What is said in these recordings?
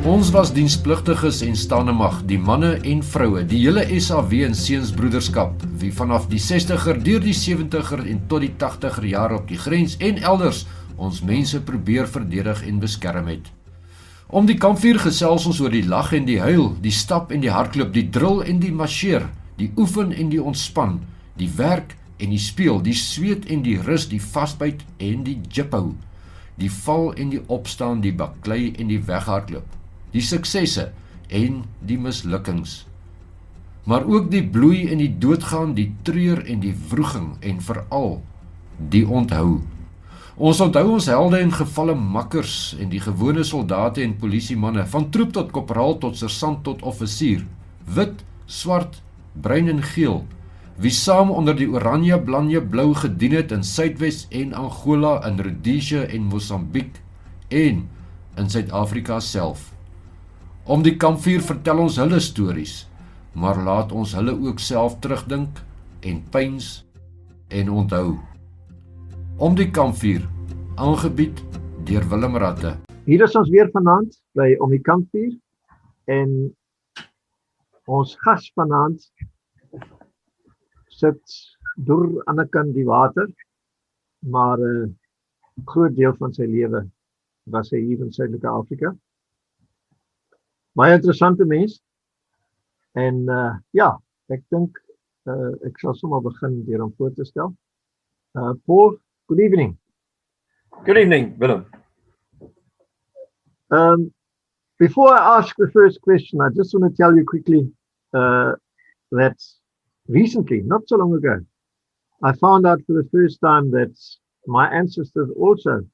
Ons was dienspligtiges en standemag, die manne en vroue, die hele SAW en seunsbroederskap, wie vanaf die 60er, deur die 70er en tot die 80er jare op die grens en elders ons mense probeer verdedig en beskerm het. Om die kampvuur gesels ons oor die lag en die huil, die stap en die hardloop, die drill en die marcheer, die oefen en die ontspan, die werk en die speel, die sweet en die rus, die vasbyt en die jiphou, die val en die opstaan, die baklei en die weghardloop, die suksesse en die mislukkings, maar ook die bloei en die doodgaan, die treur en die wroeging en veral die onthou. Ons onthou ons helde en gevalle makkers en die gewone soldate en polisiemanne, van troep tot korporaal tot sersant tot offisier, wit, swart, bruin en geel, wie saam onder die oranje, blanje, blou gedien het in Suidwes en Angola, in Rhodesia en Mosambiek en in Suid-Afrika self. Om die kampvuur vertel ons hulle stories, maar laat ons hulle ook self terugdink en pyns en onthou. Om die kampvuur, aangebied deur Willem Ratte. Hier is ons weer vanaand by Om die Kampvuur en ons gas vanaand sit deur aan die kant die water, maar 'n groot deel van sy lewe was hy hier in Suidelike Afrika. Baie interessante mens en ja, ek dink ek sal sommer begin deur hom voor te stel. Paul, good evening. Good evening, Willem. Before I ask the first question, I just want to tell you quickly that recently, not so long ago, I found out for the first time that my ancestors also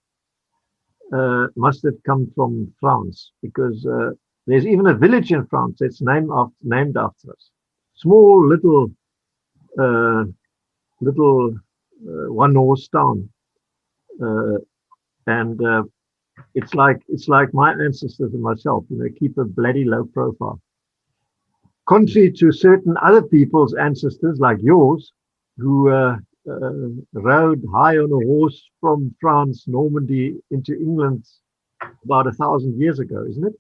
must have come from France, because there's even a village in France that's named after us. Small little one-horse town, and it's like my ancestors and myself, keep a bloody low profile. Contrary to certain other people's ancestors, like yours, who rode high on a horse from France, Normandy, into England about 1,000 years ago, isn't it?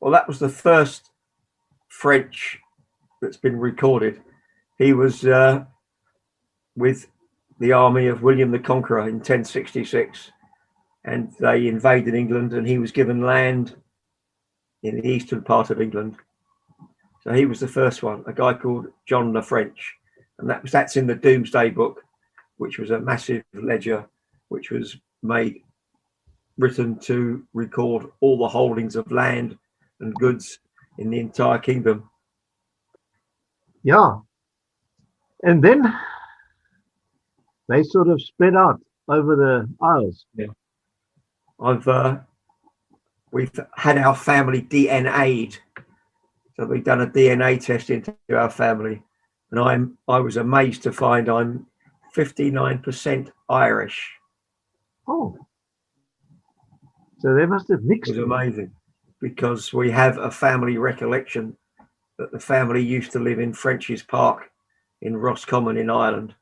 Well, that was the first French that's been recorded. He was with the army of William the Conqueror in 1066, and they invaded England, and he was given land in the eastern part of England. So he was the first one, a guy called John the French, and that's in the Domesday Book, which was a massive ledger which was written to record all the holdings of land and goods in the entire kingdom. Yeah, and then they sort of spread out over the isles. Yeah, we've had our family DNA'd. So we've done a DNA test into our family, and I was amazed to find I'm 59% Irish. Oh, so they must have mixed. It was amazing, because we have a family recollection that the family used to live in French's Park in Roscommon in Ireland,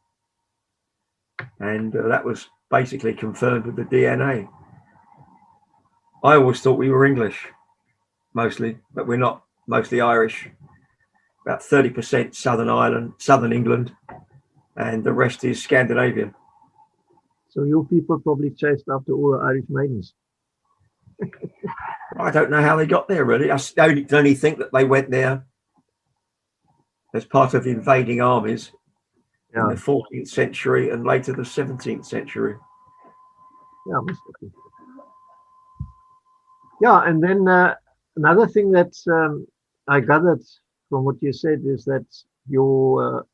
and that was basically confirmed with the DNA. I always thought we were English, mostly, but we're not. Mostly Irish, about 30% Southern England, and the rest is Scandinavian. So your people probably chased after all the Irish maidens. I don't know how they got there, really. I only think that they went there as part of invading armies in the 14th century and later the 17th century. Yeah, must have been. Yeah, and then another thing that I gathered from what you said is that your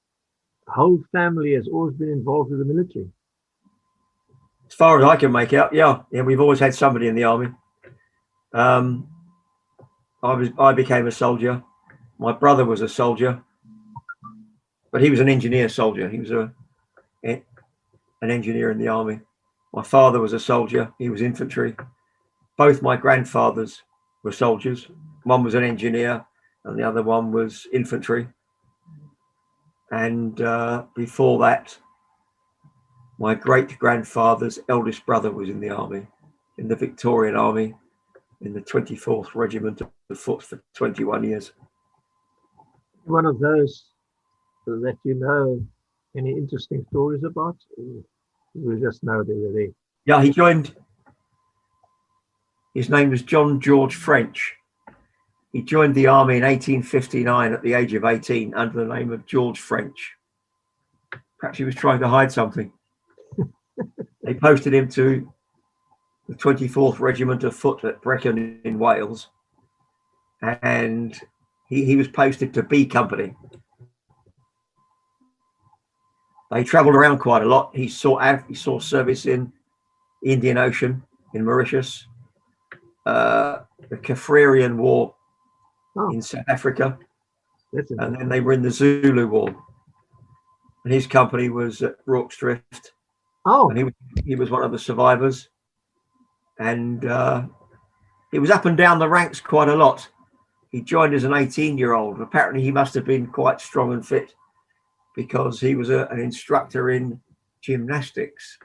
whole family has always been involved with the military. As far as I can make out, yeah, we've always had somebody in the army. I became a soldier. My brother was a soldier, but he was an engineer soldier. He was an engineer in the army. My father was a soldier. He was infantry. Both my grandfathers were soldiers. One was an engineer, and the other one was infantry. And before that, my great-grandfather's eldest brother was in the army, in the Victorian Army, in the 24th Regiment of the Foot for 21 years. One of those that you know any interesting stories about? We just know they were there. Yeah, he joined. His name was John George French. He joined the army in 1859 at the age of 18 under the name of George French. Perhaps he was trying to hide something. They posted him to the 24th Regiment of Foot at Brecon in Wales, and he was posted to B Company. They travelled around quite a lot. He saw service in the Indian Ocean, in Mauritius, the Kampvuur War in South Africa, and then they were in the Zulu War. And his company was at Rorke's Drift. Oh, and he was one of the survivors. And he was up and down the ranks quite a lot. He joined as an 18-year-old. Apparently, he must have been quite strong and fit because he was an instructor in gymnastics.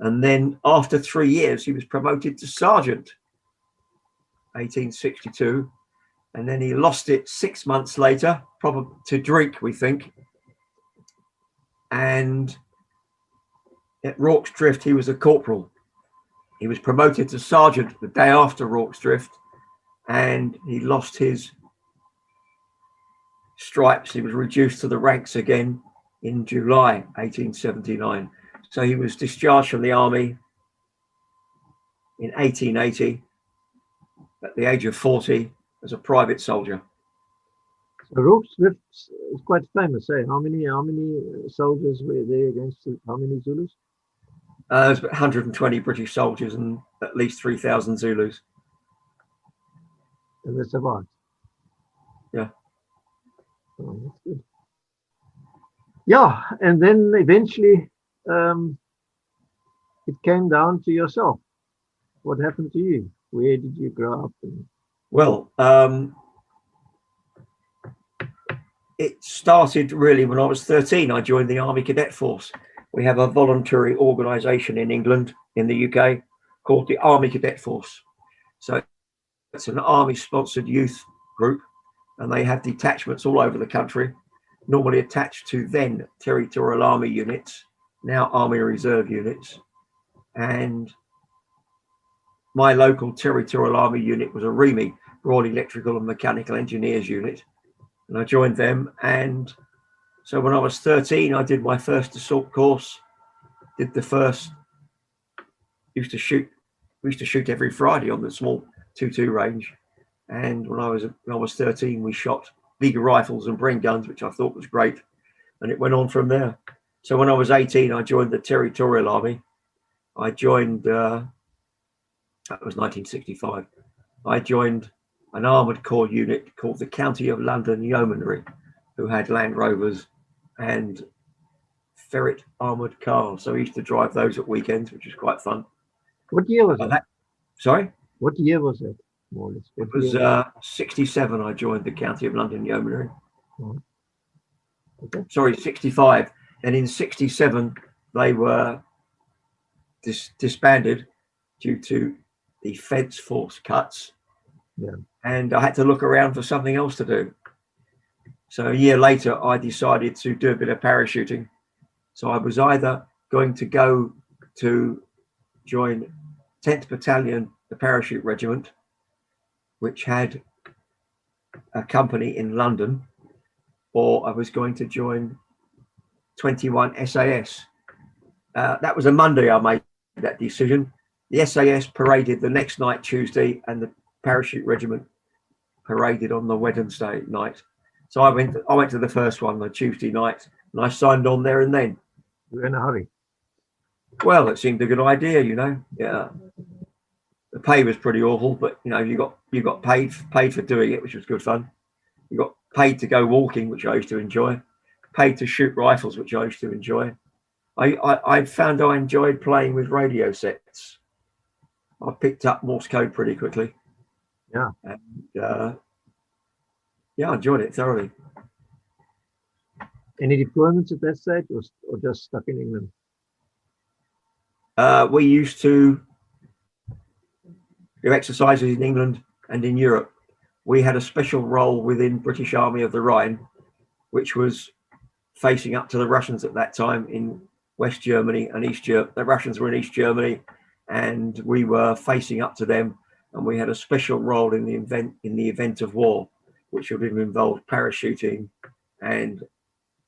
And then after 3 years, he was promoted to sergeant, 1862. And then he lost it 6 months later, probably to drink, we think. And at Rorke's Drift, he was a corporal. He was promoted to sergeant the day after Rorke's Drift, and he lost his stripes. He was reduced to the ranks again in July 1879. So he was discharged from the army in 1880 at the age of 40 as a private soldier. so Rorke's Drift is quite famous, eh? How many soldiers were there against how many Zulus? There's about 120 British soldiers and at least 3,000 Zulus. And they survived. Yeah. Oh, that's good. Yeah, and then eventually it came down to yourself. What happened to you? Where did you grow up? Well, it started really when I was 13. I joined the Army Cadet Force. We have a voluntary organisation in England, in the UK, called the Army Cadet Force. So it's an army-sponsored youth group, and they have detachments all over the country, normally attached to then Territorial Army units, now Army Reserve units. And my local Territorial Army unit was a REME, Royal Electrical and Mechanical Engineers unit. And I joined them. And so when I was 13, I did my first assault course, did the first, we used to shoot every Friday on the small 2.2 range. And when I was 13, we shot Liga rifles and Bren guns, which I thought was great. And it went on from there. So when I was 18, I joined the Territorial Army. I joined, that was 1965. I joined an armoured corps unit called the County of London Yeomanry, who had Land Rovers and ferret armoured cars. So we used to drive those at weekends, which was quite fun. What year was it? Sorry? What year was it? More or less. It was 67. I joined the County of London Yeomanry. Oh. Okay. Sorry, 65. And in 67, they were disbanded due to the Fence Force cuts. Yeah. And I had to look around for something else to do. So a year later, I decided to do a bit of parachuting. So I was either going to go to join 10th Battalion, the Parachute Regiment, which had a company in London, or I was going to join 21 SAS. That was a Monday I made that decision. The SAS paraded the next night, Tuesday, and the Parachute Regiment paraded on the Wednesday night. So I went to the first one on Tuesday night, and I signed on there and then. You were in a hurry. Well, it seemed a good idea, you know. Yeah. The pay was pretty awful, but you know, you got paid for doing it, which was good fun. You got paid to go walking, which I used to enjoy. Paid to shoot rifles, which I used to enjoy. I found I enjoyed playing with radio sets. I picked up Morse code pretty quickly. Yeah. And yeah, I enjoyed it thoroughly. Any deployments at that stage, or just stuck in England? We used to do exercises in England and in Europe. We had a special role within British Army of the Rhine, which was facing up to the Russians at that time in West Germany and East Germany. The Russians were in East Germany, and we were facing up to them. And we had a special role in the event of war, which would have involved parachuting and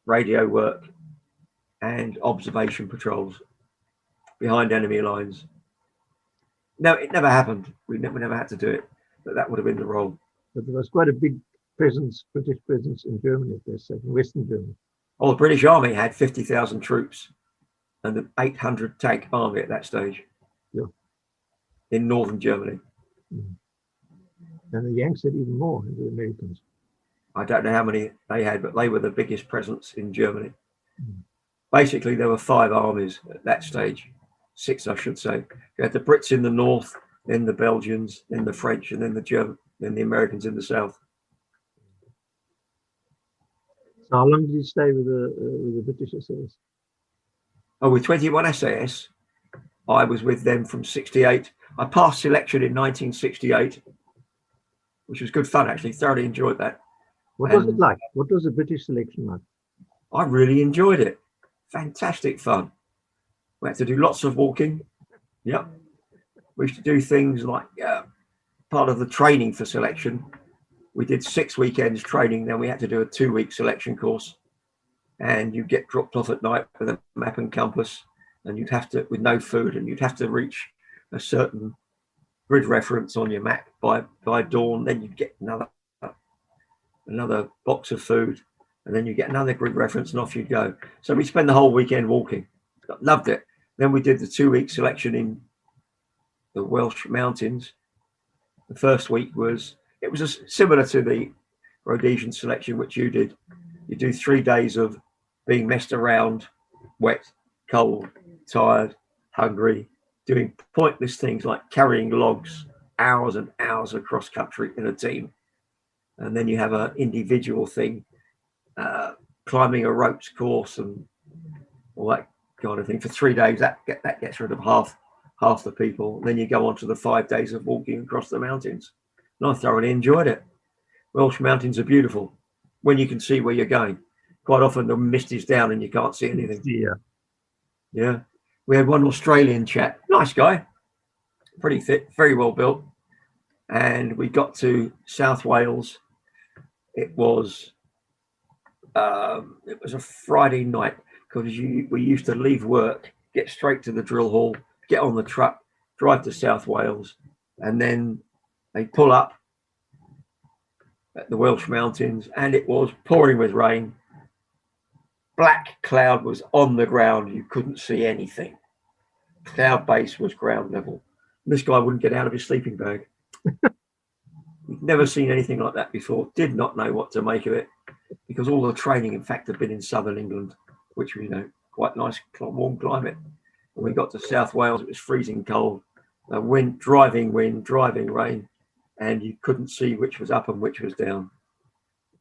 radio work and observation patrols behind enemy lines. No, it never happened. We never had to do it, but that would have been the role. But there was quite a big presence, British presence in Germany, they say, in Western Germany. Oh, the British Army had 50,000 troops and an 800 tank army at that stage. Yeah. In northern Germany. Mm. And the Yanks had even more than the Americans. I don't know how many they had, but they were the biggest presence in Germany. Mm. Basically, there were 5 armies at that stage, 6, I should say. You had the Brits in the north, then the Belgians, then the French, and then the German, then the Americans in the south. So how long did you stay with the British SAS? Oh, with 21 SAS, I was with them from 68. I passed selection in 1968, which was good fun, actually. Thoroughly enjoyed that. What was it like? What was the British selection like? I really enjoyed it. Fantastic fun. We had to do lots of walking. Yep. We used to do things like part of the training for selection. We did 6 weekends training, then we had to do a 2-week selection course. And you get dropped off at night with a map and compass, and you'd have to, with no food, and you'd have to reach a certain grid reference on your map by dawn. Then you'd get another box of food, and then you get another grid reference, and off you'd go. So we spent the whole weekend walking. Loved it. Then we did the 2-week selection in the Welsh mountains. The first week was similar to the Rhodesian selection, which you did. You do 3 days of being messed around, wet, cold, tired, hungry, doing pointless things like carrying logs hours and hours across country in a team. And then you have an individual thing, climbing a ropes course and all that kind of thing for 3 days. That gets rid of half the people. And then you go on to the 5 days of walking across the mountains. And I thoroughly enjoyed it. Welsh mountains are beautiful when you can see where you're going. Quite often the mist is down and you can't see anything. Yeah. We had one Australian chap, nice guy, pretty fit, very well built. And we got to South Wales. It was a Friday night, because we used to leave work, get straight to the drill hall, get on the truck, drive to South Wales, and then they pull up at the Welsh mountains, and it was pouring with rain. Black cloud was on the ground. You couldn't see anything. Cloud base was ground level. And this guy wouldn't get out of his sleeping bag. He'd never seen anything like that before. Did not know what to make of it, because all the training, in fact, had been in southern England, which was, quite nice, warm climate. When we got to South Wales, it was freezing cold. Wind, driving rain, and you couldn't see which was up and which was down.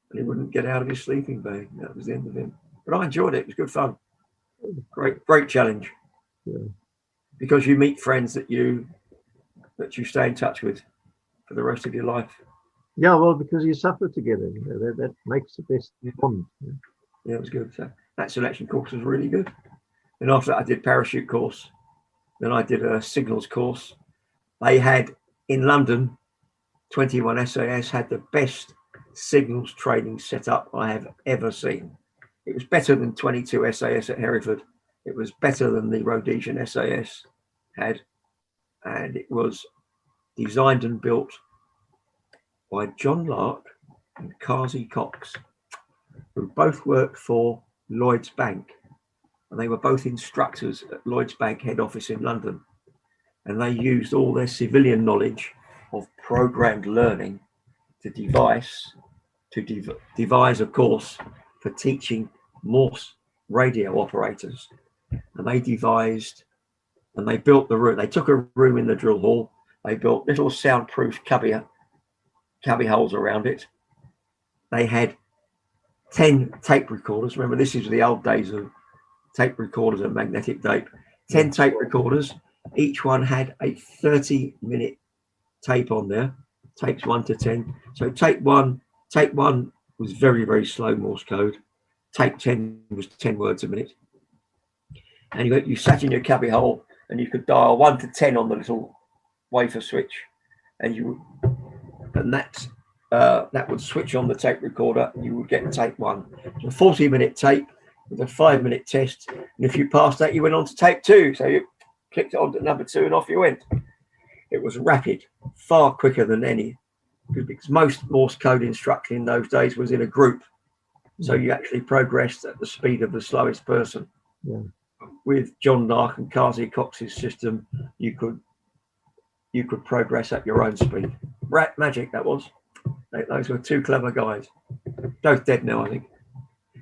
And he wouldn't get out of his sleeping bag. That was the end of him. But I enjoyed it. It was good fun. Great challenge. Yeah. Because you meet friends that you stay in touch with for the rest of your life. Yeah, well, because you suffer together. That makes the best bond. Yeah, it was good. So that selection course was really good. And after that, I did parachute course. Then I did a signals course. They had in London, 21 SAS had the best signals training setup I have ever seen. It was better than 22 SAS at Hereford. It was better than the Rhodesian SAS had. And it was designed and built by John Lark and Carsey Cox, who both worked for Lloyds Bank. And they were both instructors at Lloyds Bank head office in London. And they used all their civilian knowledge of programmed learning to devise a course for teaching Morse radio operators. And they devised and they built the room. They took a room in the drill hall. They built little soundproof cubby holes around it. They had 10 tape recorders. Remember, this is the old days of tape recorders and magnetic tape. 10 tape recorders. Each one had a 30-minute tape on there. Tapes 1 to 10. So tape one was very, very slow Morse code. Tape 10 was 10 words a minute. And you sat in your cubby hole and you could dial 1 to 10 on the little wafer switch, and that would switch on the tape recorder, and you would get tape 1. It was a 40-minute tape with a 5-minute test, and if you passed that, you went on to tape 2. So you clicked it on to number 2, and off you went. It was rapid, far quicker than any, because most Morse code instruction in those days was in a group. So you actually progressed at the speed of the slowest person. Yeah. With John Lark and Kazi Cox's system, you could progress at your own speed. Rat magic, that was. Those were two clever guys. Both dead now, I think.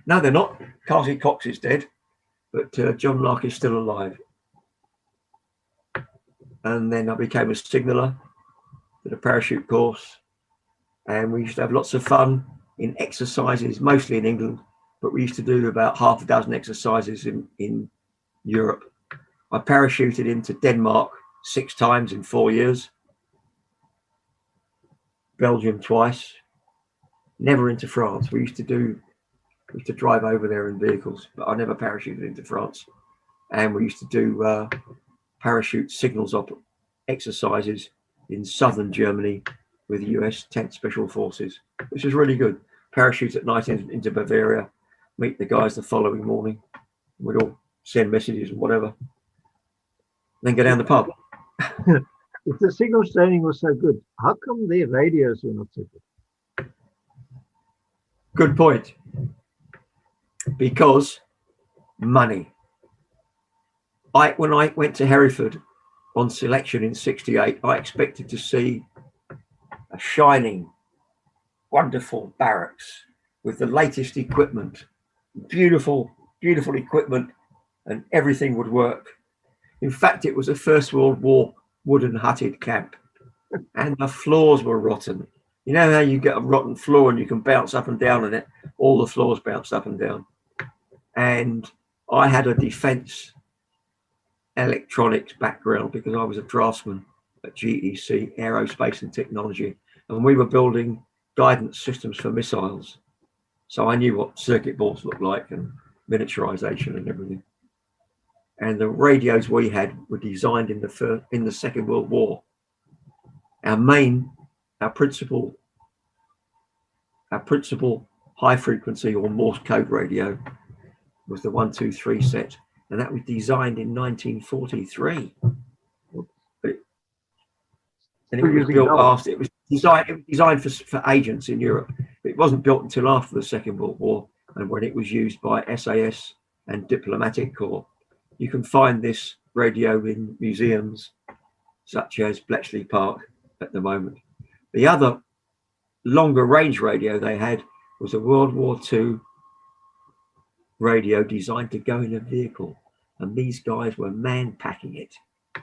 No, they're not. Kazi Cox is dead, but John Lark is still alive. And then I became a signaller, did a parachute course, and we used to have lots of fun in exercises, mostly in England, but we used to do about half a dozen exercises in Europe. I parachuted into Denmark 6 times in 4 years, Belgium twice, never into France. We used to drive over there in vehicles, but I never parachuted into France. And we used to do parachute signals up exercises in southern Germany with US 10th Special Forces, which was really good. Parachute at night into Bavaria, meet the guys the following morning. We'd all send messages and whatever, then go down the pub. If the signals training was so good, how come their radios were not so good? Good point. Because money. When I went to Hereford on selection in '68, I expected to see a shining, wonderful barracks with the latest equipment, beautiful equipment, and everything would work. In fact, it was a First World War wooden hutted camp, and the floors were rotten. You know how you get a rotten floor and you can bounce up and down on it? All the floors bounced up and down. And I had a defense electronics background because I was a draftsman at GEC, Aerospace and Technology, and we were building guidance systems for missiles. So I knew what circuit boards looked like and miniaturization and everything. And the radios we had were designed in the Second World War. Our principal high frequency or Morse code radio was the 123 set, and that was designed in 1943. And it was built after. It was designed for agents in Europe. It wasn't built until after the Second World War, and when it was used by SAS and diplomatic corps. You can find this radio in museums such as Bletchley Park at the moment. The other longer range radio they had was a World War II radio designed to go in a vehicle, and these guys were man packing it.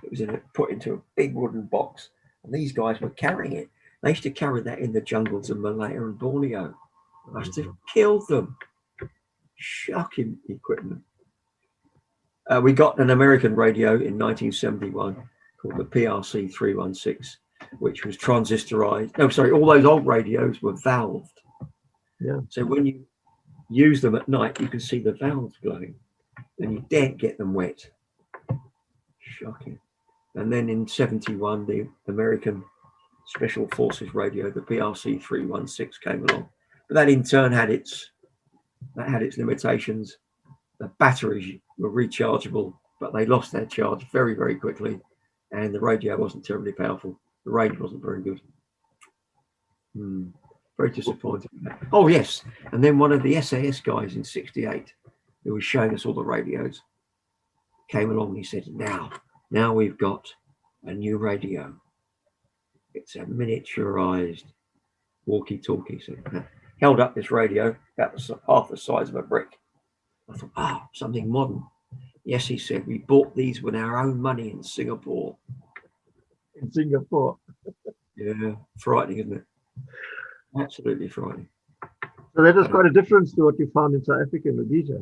It was put into a big wooden box, and these guys were carrying it. They used to carry that in the jungles of Malaya and Borneo. I used to kill them. Shocking equipment. We got an American radio in 1971 called the PRC 316, which was transistorized. No, sorry, all those old radios were valved. Yeah. So when you use them at night, you can see the valves glowing, and you daren't get them wet. Shocking. And then in '71, the American Special Forces radio, the PRC 316, came along. But that in turn had its limitations. The batteries were rechargeable, but they lost their charge very, very quickly, and the radio wasn't terribly powerful. The range wasn't very good. Very disappointing. Oh yes, and then one of the SAS guys in '68, who was showing us all the radios, came along and he said, now we've got a new radio. It's a miniaturized walkie-talkie. So held up this radio about half the size of a brick. I thought, wow, something modern. Yes, he said, we bought these with our own money in Singapore. In Singapore. Yeah, frightening, isn't it? Absolutely frightening. So that is quite a difference to what you found in South Africa and Rhodesia.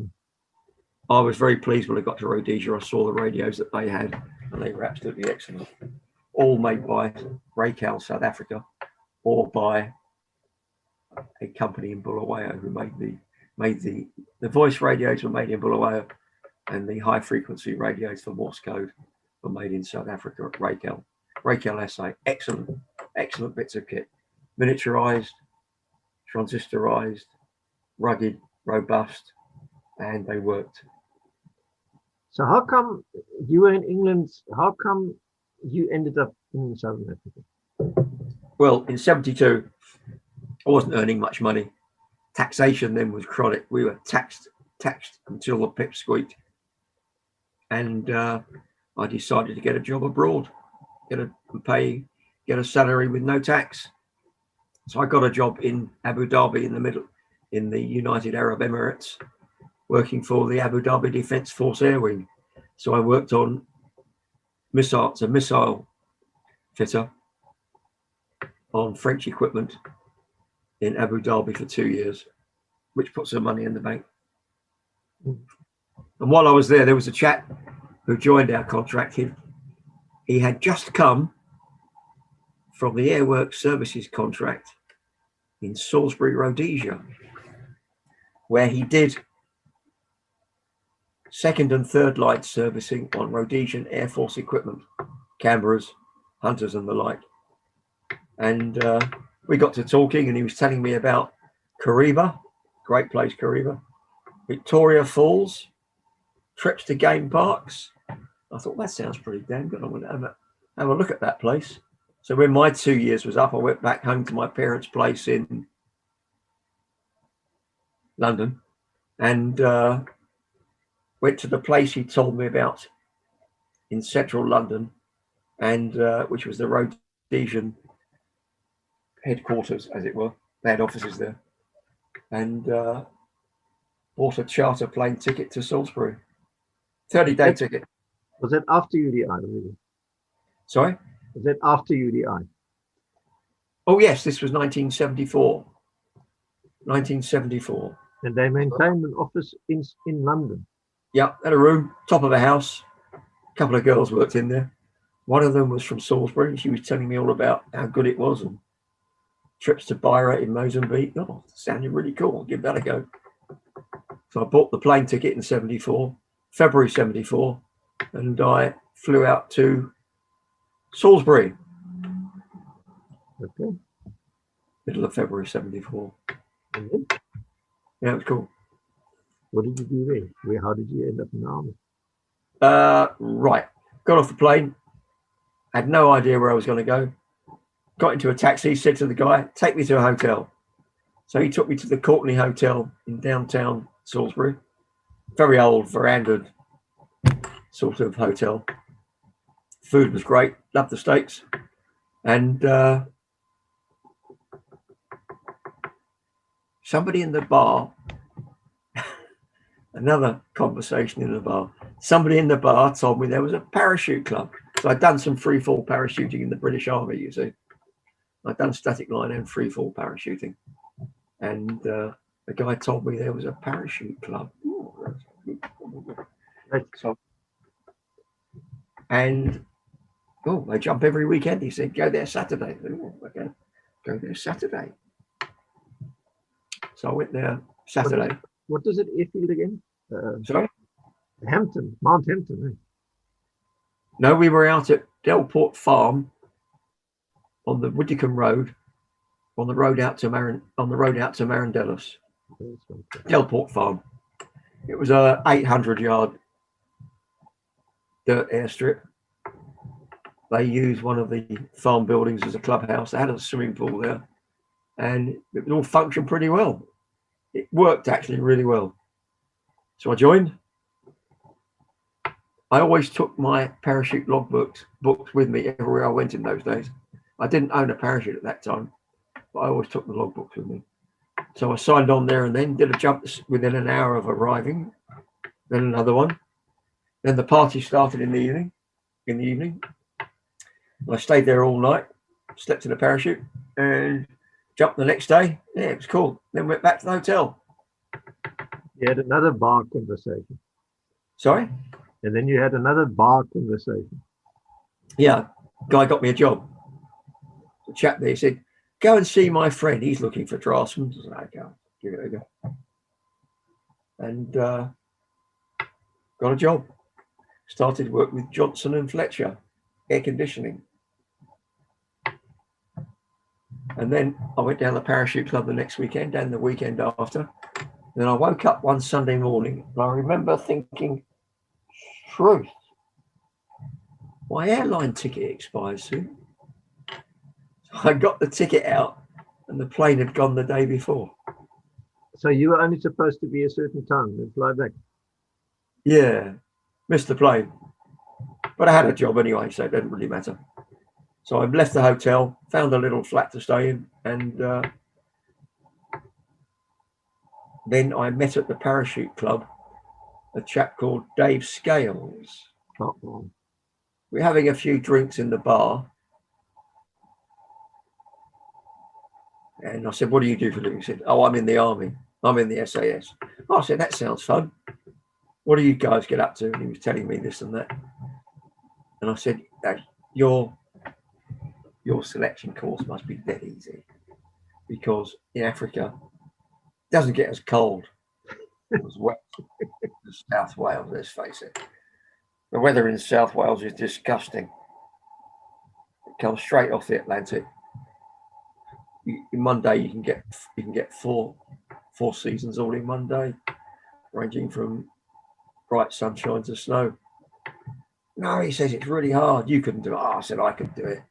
I was very pleased when I got to Rhodesia. I saw the radios that they had, and they were absolutely excellent. All made by Raycal, South Africa. or by a company in Bulawayo who made the voice radios were made in Bulawayo, and the high frequency radios for Morse code were made in South Africa at Rakel SA. Excellent bits of kit, miniaturized, transistorized, rugged, robust, and they worked. So how come you were in England? How come you ended up in Southern Africa? Well, in 72, I wasn't earning much money. Taxation then was chronic. We were taxed until the pip squeaked. And I decided to get a job abroad, get a salary with no tax. So I got a job in Abu Dhabi in the United Arab Emirates, working for the Abu Dhabi Defence Force Air Wing. So I worked on missiles, a missile fitter on French equipment in Abu Dhabi for 2 years, which put some money in the bank. And while I was there was a chap who joined our contract. He had just come from the Airworks Services contract in Salisbury, Rhodesia, where he did second and third line servicing on Rhodesian Air Force equipment, Canberras, Hunters and the like. And we got to talking, and he was telling me about Kariba, great place, Kariba, Victoria Falls, trips to game parks. I thought, that sounds pretty damn good. I'm going to have a look at that place. So when my 2 years was up, I went back home to my parents' place in London and went to the place he told me about in central London, and which was the Rhodesian headquarters, as it were. They had offices there, and bought a charter plane ticket to Salisbury, 30-day ticket. Was that after UDI? Really? Sorry? Was that after UDI? Oh yes, this was 1974. 1974. And they maintained an office in London. Yeah, had a room, top of a house. A couple of girls worked in there. One of them was from Salisbury, and she was telling me all about how good it was and trips to Beira in Mozambique. Oh, sounded really cool. I'll give that a go. So I bought the plane ticket in 74, February 74, and I flew out to Salisbury. Okay. Middle of February 74. Mm-hmm. Yeah, it was cool. What did you do there? How did you end up in the army? Right. Got off the plane. Had no idea where I was going to go. Got into a taxi, said to the guy, take me to a hotel. So he took me to the Courtney Hotel in downtown Salisbury. Very old, verandahed sort of hotel. Food was great. Loved the steaks. And somebody in the bar, another conversation in the bar, somebody in the bar told me there was a parachute club. So I'd done some free fall parachuting in the British Army, you see. I'd done static line and free fall parachuting. And the guy told me there was a parachute club. So, and they jump every weekend. He said, go there Saturday. Okay, go there Saturday. So I went there Saturday. What is it, airfield again? Sorry? Hampton, Mount Hampton. Eh? No, we were out at Delport Farm on the Widdicombe Road, on the road out to Marandellas. Delport Farm. It was a 800-yard dirt airstrip. They used one of the farm buildings as a clubhouse. They had a swimming pool there, and it all functioned pretty well. It worked actually really well. So I joined. I always took my parachute logbooks with me everywhere I went in those days. I didn't own a parachute at that time, but I always took the logbooks with me. So I signed on there and then did a jump within an hour of arriving, then another one. Then the party started in the evening. I stayed there all night, slept in a parachute, and jumped the next day. Yeah, it was cool. Then went back to the hotel. You had another bar conversation. Sorry? And then you had another bar conversation. Yeah, guy got me a job. The chap there said, go and see my friend. He's looking for draftsmen. I said, okay, give it a go. And got a job. Started work with Johnson and Fletcher, air conditioning. And then I went down the parachute club the next weekend and the weekend after. Then I woke up one Sunday morning and I remember thinking, truth, my airline ticket expires soon. So I got the ticket out and the plane had gone the day before. So you were only supposed to be a certain time and fly back? Yeah, missed the plane. But I had a job anyway, so it didn't really matter. So I left the hotel, found a little flat to stay in, and then I met at the parachute club a chap called Dave Scales. Oh. We're having a few drinks in the bar. And I said, what do you do for a living? He said, oh, I'm in the army. I'm in the SAS. I said, that sounds fun. What do you guys get up to? And he was telling me this and that. And I said, your selection course must be dead easy, because in Africa, it doesn't get as cold as wet as South Wales, let's face it. The weather in South Wales is disgusting. It comes straight off the Atlantic. In one day you can get four seasons all in one day, ranging from bright sunshine to snow. No, he says it's really hard. You couldn't do it. I said I could do it.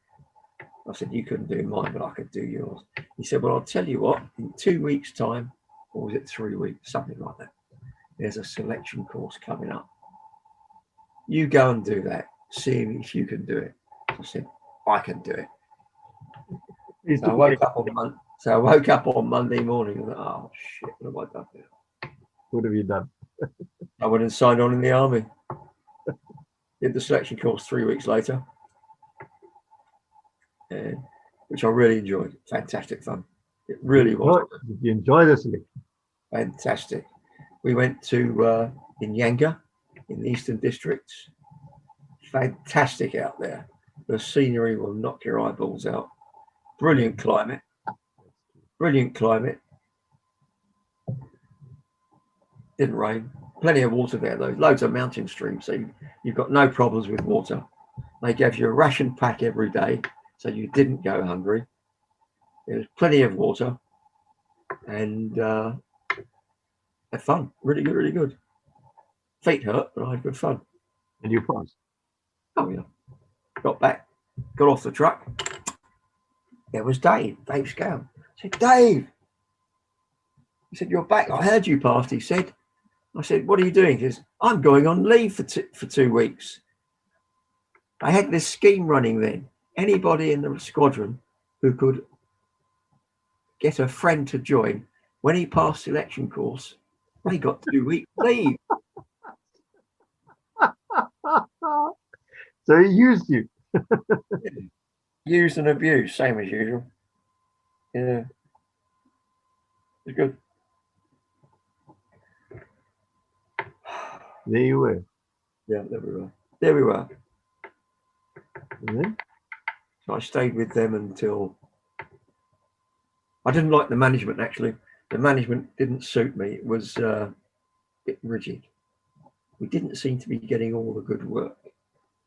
I said you couldn't do mine, but I could do yours. He said, well, I'll tell you what, in 2 weeks' time, or was it 3 weeks, something like that, there's a selection course coming up. You go and do that. See if you can do it. I said, I can do it. So I woke up on Monday morning and thought, oh shit, what have I done now? What have you done? I went and signed on in the army. Did the selection course 3 weeks later, which I really enjoyed. Fantastic fun. It really was. Did you enjoy the selection? Fantastic. We went to Inyanga in the Eastern Districts. Fantastic out there. The scenery will knock your eyeballs out. Brilliant climate. Brilliant climate. Didn't rain. Plenty of water there though. Loads of mountain streams. So you've got no problems with water. They gave you a ration pack every day, so you didn't go hungry. There was plenty of water, and had fun. Really good, really good. Feet hurt, but I had good fun. And you passed? Oh yeah. Got back, got off the truck. There was Dave Scale. I said, Dave. He said, you're back. I heard you passed, he said. I said, what are you doing? He says, I'm going on leave for 2 weeks. I had this scheme running then. Anybody in the squadron who could get a friend to join, when he passed selection course, they got 2 weeks leave. So he used you. Used and abused, same as usual. Yeah. It's good. There you were. Yeah, there we were. And then? So I stayed with them until I didn't like the management, actually. The management didn't suit me. It was a bit rigid. We didn't seem to be getting all the good work.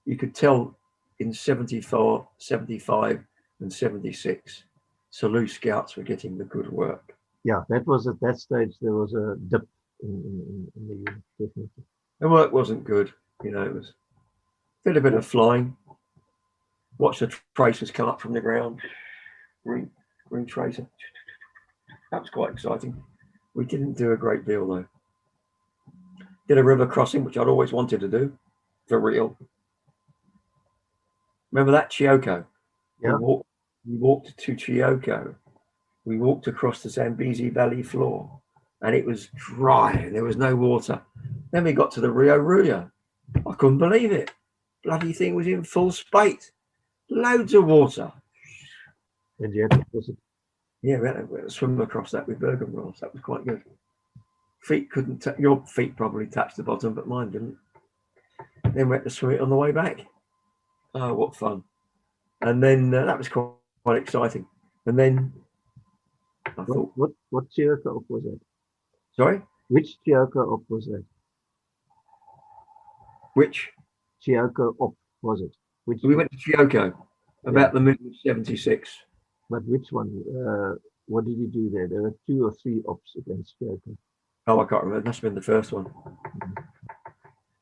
You could tell in 74, 75 and 76, Salou Scouts were getting the good work. Yeah, that was at that stage, there was a dip in the unit, definitely. The work wasn't good. You know, it was did a bit of flying. Watch the tracers come up from the ground. Green tracer. That was quite exciting. We didn't do a great deal though. Did a river crossing, which I'd always wanted to do, for real. Remember that, Chioko? Yeah. We walked to Chioko. We walked across the Zambezi Valley floor, and it was dry and there was no water. Then we got to the Rio Ruya. I couldn't believe it. Bloody thing was in full spate. Loads of water. And you had to cross it. Yeah, we had to swim across that with Bergen rolls. That was quite good. Feet couldn't, your feet probably touched the bottom, but mine didn't. Then we had to swim it on the way back. Oh, what fun. And then that was quite exciting. And then I thought, What Chioka op was that? sorry, Which Chioka op was that? which Chioka op was it? Which? we went to Chioka about the middle of '76. But which one? What did you do there? There were 2 or 3 ops against Chioka. Oh, I can't remember. It must have been the first one.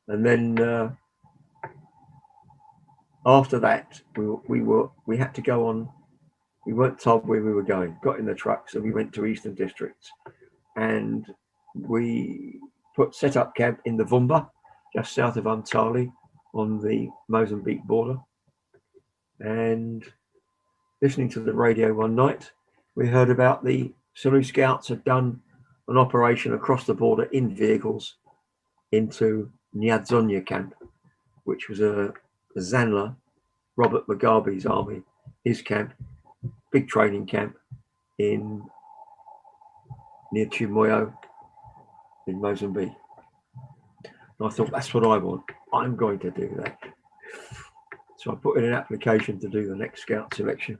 And then after that, we had to go on. We weren't told where we were going. Got in the truck, so we went to Eastern Districts, and we set up camp in the Vumba, just south of Umtali, on the Mozambique border. And listening to the radio one night, we heard about the Zulu Scouts had done an operation across the border in vehicles into Nyadzonya camp, which was a Zanla, Robert Mugabe's army, his camp, big training camp near Chimoio in Mozambique. And I thought, that's what I want. I'm going to do that. So I put in an application to do the next scout selection,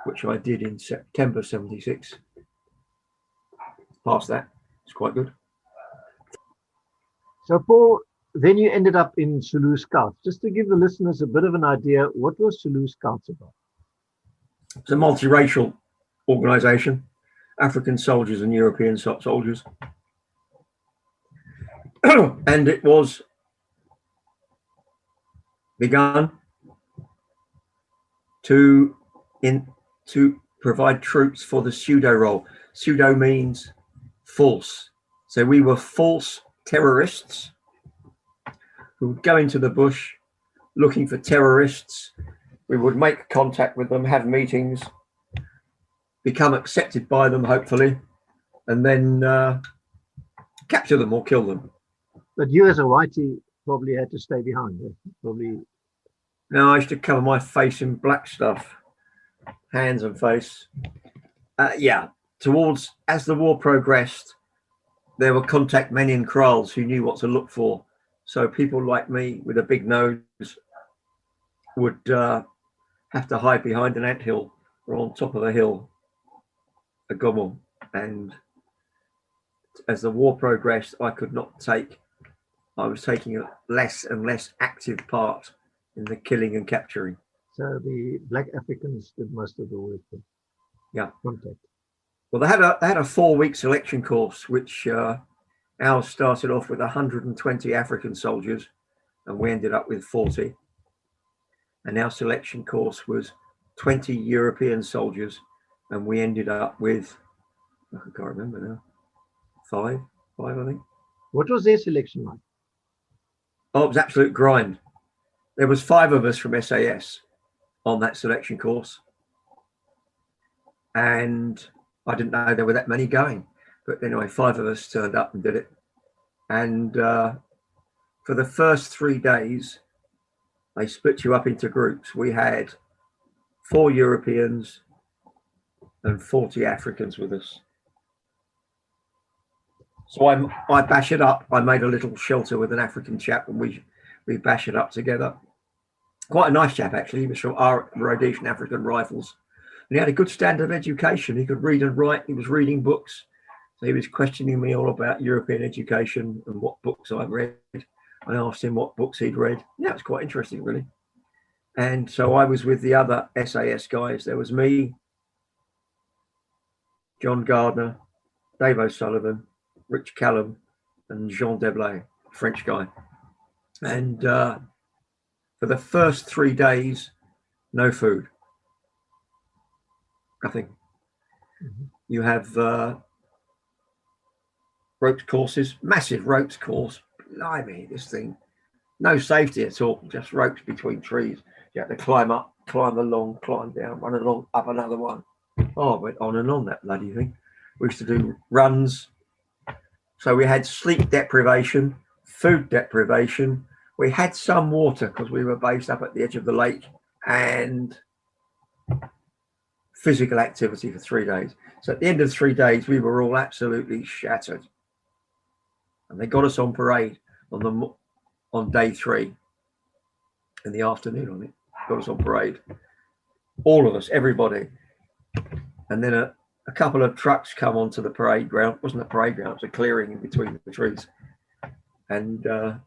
which I did in September '76. Past that, it's quite good. So Paul, then you ended up in Zulu Scouts. Just to give the listeners a bit of an idea, what was Zulu Scouts about? It's a multiracial organisation, African soldiers and European soldiers. And it was begun to provide troops for the pseudo role. Pseudo means false. So we were false terrorists who would go into the bush looking for terrorists. We would make contact with them, have meetings, become accepted by them, hopefully, and then capture them or kill them. But you as a whitey probably had to stay behind. Probably. No, I used to cover my face in black stuff, hands and face. Towards, as the war progressed, there were contact men in kraals who knew what to look for. So people like me with a big nose would have to hide behind an anthill or on top of a hill, a gommel. And as the war progressed, I was taking a less and less active part in the killing and capturing. So the black Africans did most of the work. Yeah. Contact. Well, they had a 4-week selection course, which ours started off with 120 African soldiers, and we ended up with 40. And our selection course was 20 European soldiers, and we ended up with, I can't remember now, five, I think. What was their selection like? Oh, it was absolute grind. There was 5 of us from SAS on that selection course, and I didn't know there were that many going. But anyway, 5 of us turned up and did it. And for the first 3 days, they split you up into groups. We had 4 Europeans and 40 Africans with us. So I bash it up. I made a little shelter with an African chap, and we bash it up together. Quite a nice chap, actually. He was from our Rhodesian African Rifles. And he had a good standard of education. He could read and write. He was reading books. So he was questioning me all about European education and what books I'd read. I asked him what books he'd read. Yeah, it's quite interesting, really. And so I was with the other SAS guys. There was me, John Gardner, Dave O'Sullivan, Rich Callum, and Jean Deblay, French guy. And for the first 3 days, no food. Nothing. Mm-hmm. You have ropes courses, massive ropes course. Blimey, this thing. No safety at all, just ropes between trees. You have to climb up, climb along, climb down, run along, up another one. Oh, it went on and on, that bloody thing. We used to do runs. So we had sleep deprivation, food deprivation. We had some water because we were based up at the edge of the lake, and physical activity for 3 days. So at the end of 3 days, we were all absolutely shattered. And they got us on parade on day 3 in the afternoon on it. Got us on parade. All of us, everybody. And then a couple of trucks come onto the parade ground. It wasn't a parade ground, it was a clearing in between the trees. And let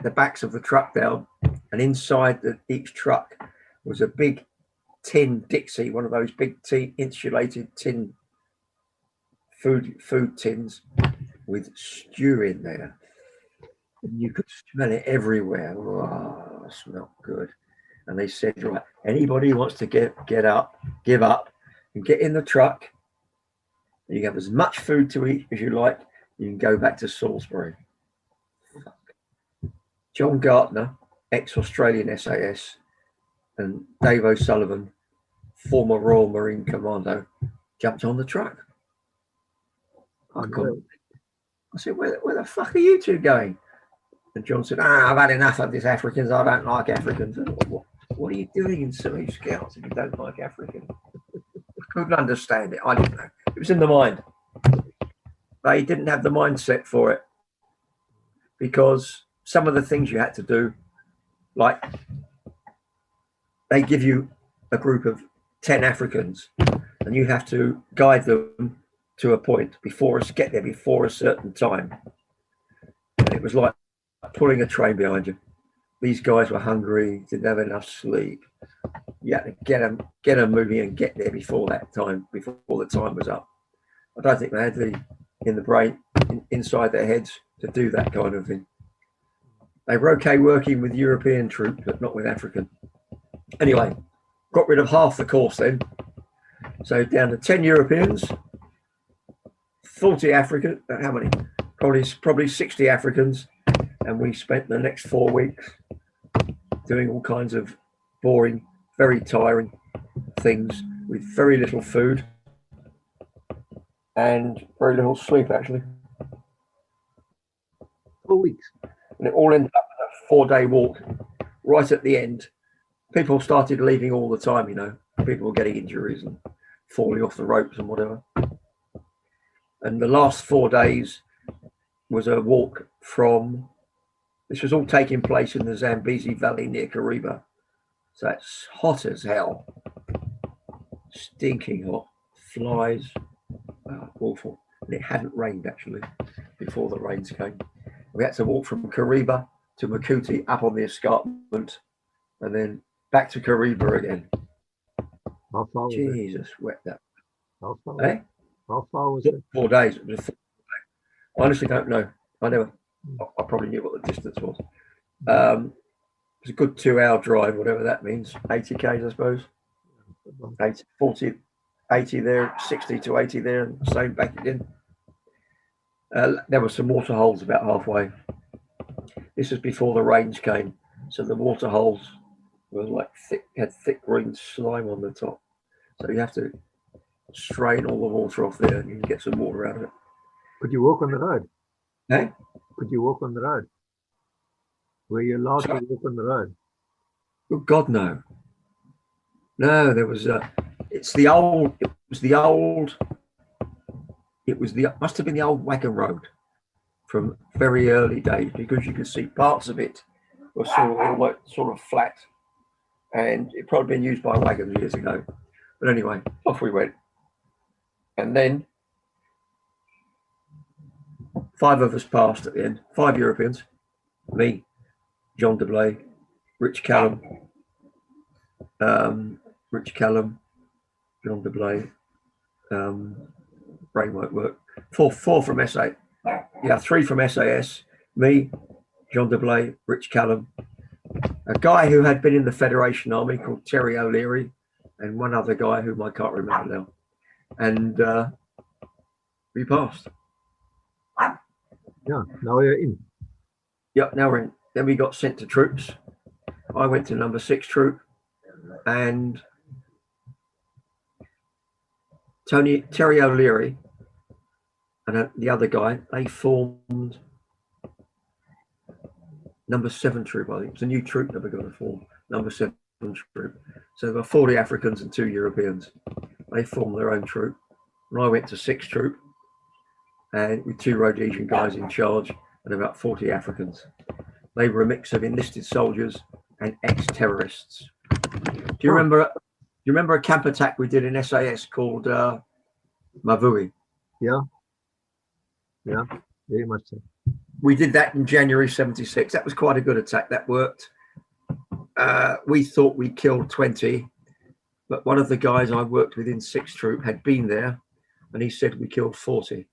the backs of the truck down, and inside each truck was a big tin Dixie, one of those big insulated tin food tins with stew in there. And you could smell it everywhere. Oh, it smelled good. And they said, right, anybody who wants to give up, and get in the truck. You have as much food to eat as you like. You can go back to Salisbury. John Gartner, ex-Australian SAS, and Dave O'Sullivan, former Royal Marine Commando, jumped on the truck. I said, where the fuck are you two going? And John said, I've had enough of these Africans. I don't like Africans. What are you doing in Silly Scouts if you don't like Africans? I couldn't understand it. I didn't know. It was in the mind. They didn't have the mindset for it, because some of the things you had to do, like they give you a group of 10 Africans and you have to guide them to a point get there before a certain time. And it was like pulling a train behind you. These guys were hungry, didn't have enough sleep. You had to get them moving and get there before that time, before the time was up. I don't think they had in the brain, inside their heads, to do that kind of thing. They were okay working with European troops, but not with African. Anyway, got rid of half the course then. So down to 10 Europeans, 40 African, how many? Probably 60 Africans. And we spent the next 4 weeks doing all kinds of boring, very tiring things with very little food and very little sleep, actually. 4 weeks. And it all ended up in a 4-day walk. Right at the end, people started leaving all the time, you know. People were getting injuries and falling off the ropes and whatever. And the last 4 days was a walk from, this was all taking place in the Zambezi Valley near Kariba. So it's hot as hell. Stinking hot. Flies. Awful. And it hadn't rained, actually, before the rains came. We had to walk from Kariba to Makuti up on the escarpment and then back to Kariba again. How far was Jesus, wet that. How far? Eh? How far was it? 4 days. It was I honestly don't know. I probably knew what the distance was. It was a good 2-hour drive, whatever that means. 80 k's, I suppose. 80 there, 60 to 80 there, and same back again. There were some water holes about halfway. This was before the rains came, so the water holes were like had thick green slime on the top. So you have to strain all the water off there, and you can get some water out of it. Could you walk on the road? Eh? Could you walk on the road? Were you allowed to walk on the road? Oh God, no. No, there was must have been the old wagon road from very early days, because you could see parts of it were sort of flat, and it probably been used by wagons years ago. But anyway, off we went. And then 5 of us passed at the end, 5 Europeans, me, John DeBlay, Rich Callum, John DeBlay, brain won't work. Four from SA. Yeah, 3 from SAS, me, John DeBlay, Rich Callum, a guy who had been in the Federation Army called Terry O'Leary, and one other guy whom I can't remember now. And we passed. Yeah, now we're in. Yep, now we're in. Then we got sent to troops. I went to number 6 troop, and Terry O'Leary and the other guy, they formed number 7 troop. I think it was a new troop that we got to form, number 7 troop. So there were 40 Africans and 2 Europeans. They formed their own troop, and I went to 6 troop, and with 2 Rhodesian guys in charge and about 40 Africans. They were a mix of enlisted soldiers and ex-terrorists. Do you remember you remember a camp attack we did in SAS called Mavui? Yeah, very much so. We did that in January 76. That was quite a good attack. That worked. We thought we killed 20, but one of the guys I worked with in 6th Troop had been there, and he said we killed 40.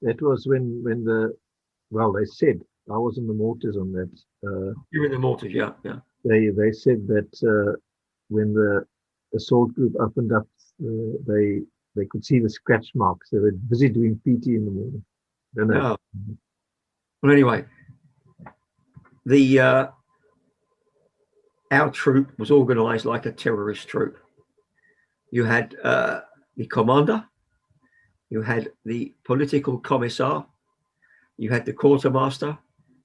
That was when they said, I was in the mortars on that. You were in the mortars, yeah. They said that when the assault group opened up, they could see the scratch marks. They were busy doing PT in the morning. Don't know. Oh. Well, anyway, our troop was organised like a terrorist troop. You had the commander, you had the political commissar, you had the quartermaster,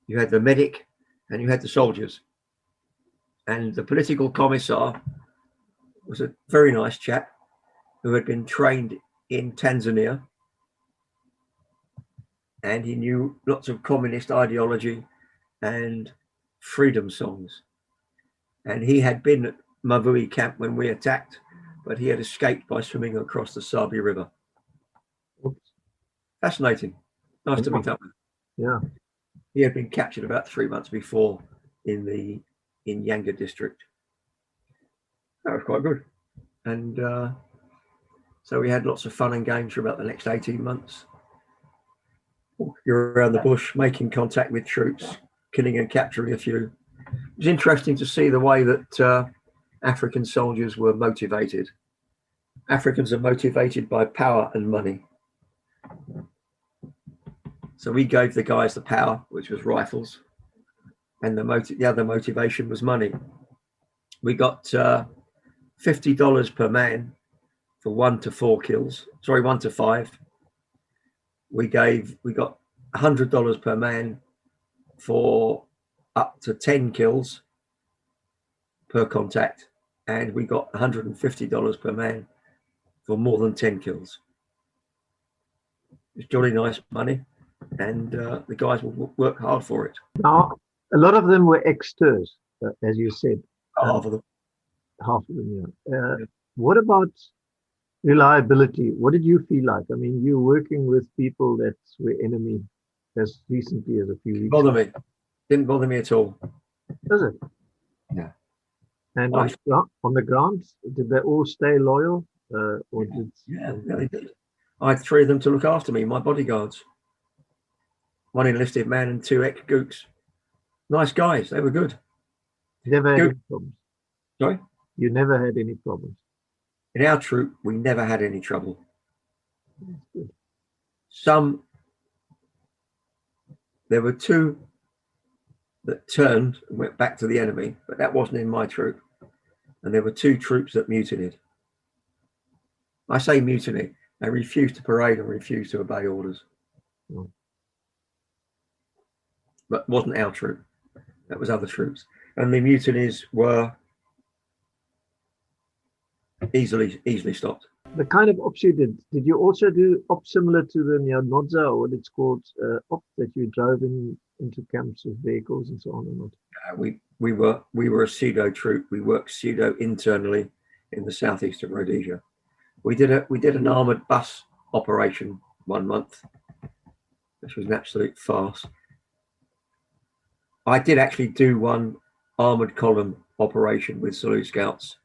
you had the medic, and you had the soldiers. And the political commissar was a very nice chap who had been trained in Tanzania, and he knew lots of communist ideology and freedom songs. And he had been at Mavui camp when we attacked, but he had escaped by swimming across the Sabi River. Oops. Fascinating. Nice to meet up with. Yeah. He had been captured about 3 months before in Yanga district. That was quite good. And so we had lots of fun and games for about the next 18 months. You're around the bush, making contact with troops, killing and capturing a few. It was interesting to see the way that African soldiers were motivated. Africans are motivated by power and money. So we gave the guys the power, which was rifles, and the other motivation was money. We got $50 per man for 1 to 4 kills. Sorry, 1 to 5. We got $100 per man for up to 10 kills per contact, and we got $150 per man for more than 10 kills. It's jolly nice money, and the guys will work hard for it. Now, a lot of them were ex-TERs, as you said. Half of them. Half of them, yeah. What about reliability? What did you feel like? I mean, you're working with people that were enemy as recently as a few weeks ago. Didn't bother me at all. Does it? Yeah. And on the ground, did they all stay loyal? Yeah, they did. I had 3 of them to look after me, my bodyguards. 1 enlisted man and 2 ex-gooks. Nice guys, they were good. You never had any problems? Sorry? You never had any problems? In our troop, we never had any trouble. That's good. There were 2 that turned and went back to the enemy, but that wasn't in my troop. And there were 2 troops that mutinied. I say mutiny, they refused to parade and refused to obey orders. Mm. But it wasn't our troop, that was other troops. And the mutinies were easily stopped. The kind of ops you did you also do ops similar to the Nodza, or what it's called, ops that you drove into camps with vehicles and so on and on? We were a pseudo troop. We worked pseudo internally in the southeast of Rhodesia. We did an armoured bus operation 1 month, which was an absolute farce. I did actually do one armoured column operation with Zulu Scouts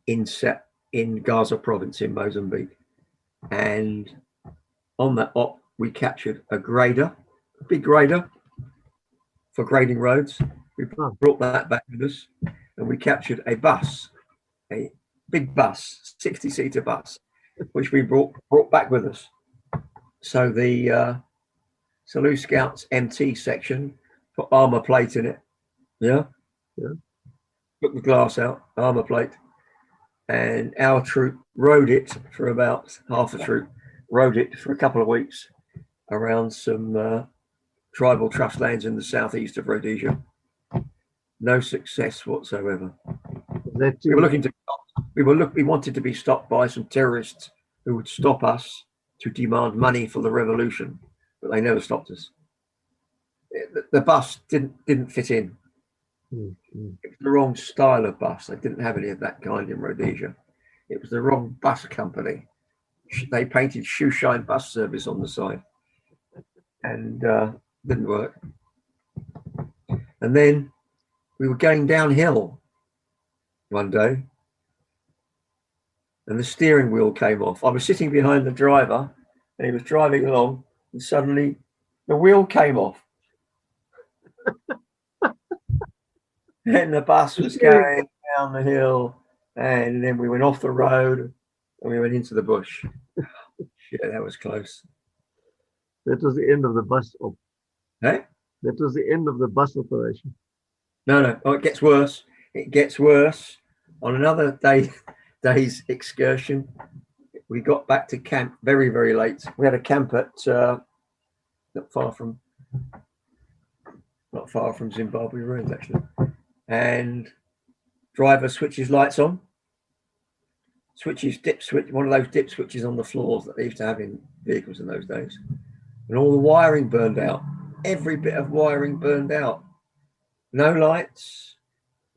in Gaza province in Mozambique, and on that op we captured a big grader for grading roads. We brought that back with us, and we captured a bus, a big bus, 60-seater bus, which we brought back with us. So the Zulu Scouts MT section put armor plate in it. Yeah. Took the glass out, armor plate. And our troop rode it for about half the troop, rode it for a couple of weeks around some tribal trust lands in the southeast of Rhodesia. No success whatsoever. We wanted to be stopped by some terrorists who would stop us to demand money for the revolution, but they never stopped us. The bus didn't fit in. It was the wrong style of bus. They didn't have any of that kind in Rhodesia. It was the wrong bus company. They painted shoeshine bus service on the side, and didn't work. And then we were going downhill one day, and the steering wheel came off. I was sitting behind the driver, and he was driving along, and suddenly the wheel came off. And the bus was going down the hill, and then we went off the road, and we went into the bush. Shit, that was close. That was the end of the bus. Eh? That was the end of the bus operation. No. Oh, it gets worse. It gets worse. On another day's excursion, we got back to camp very, very late. We had a camp at not far from Zimbabwe Ruins, actually. And driver switches lights on, dip switch, one of those dip switches on the floors that they used to have in vehicles in those days. And all the wiring burned out. Every bit of wiring burned out. No lights.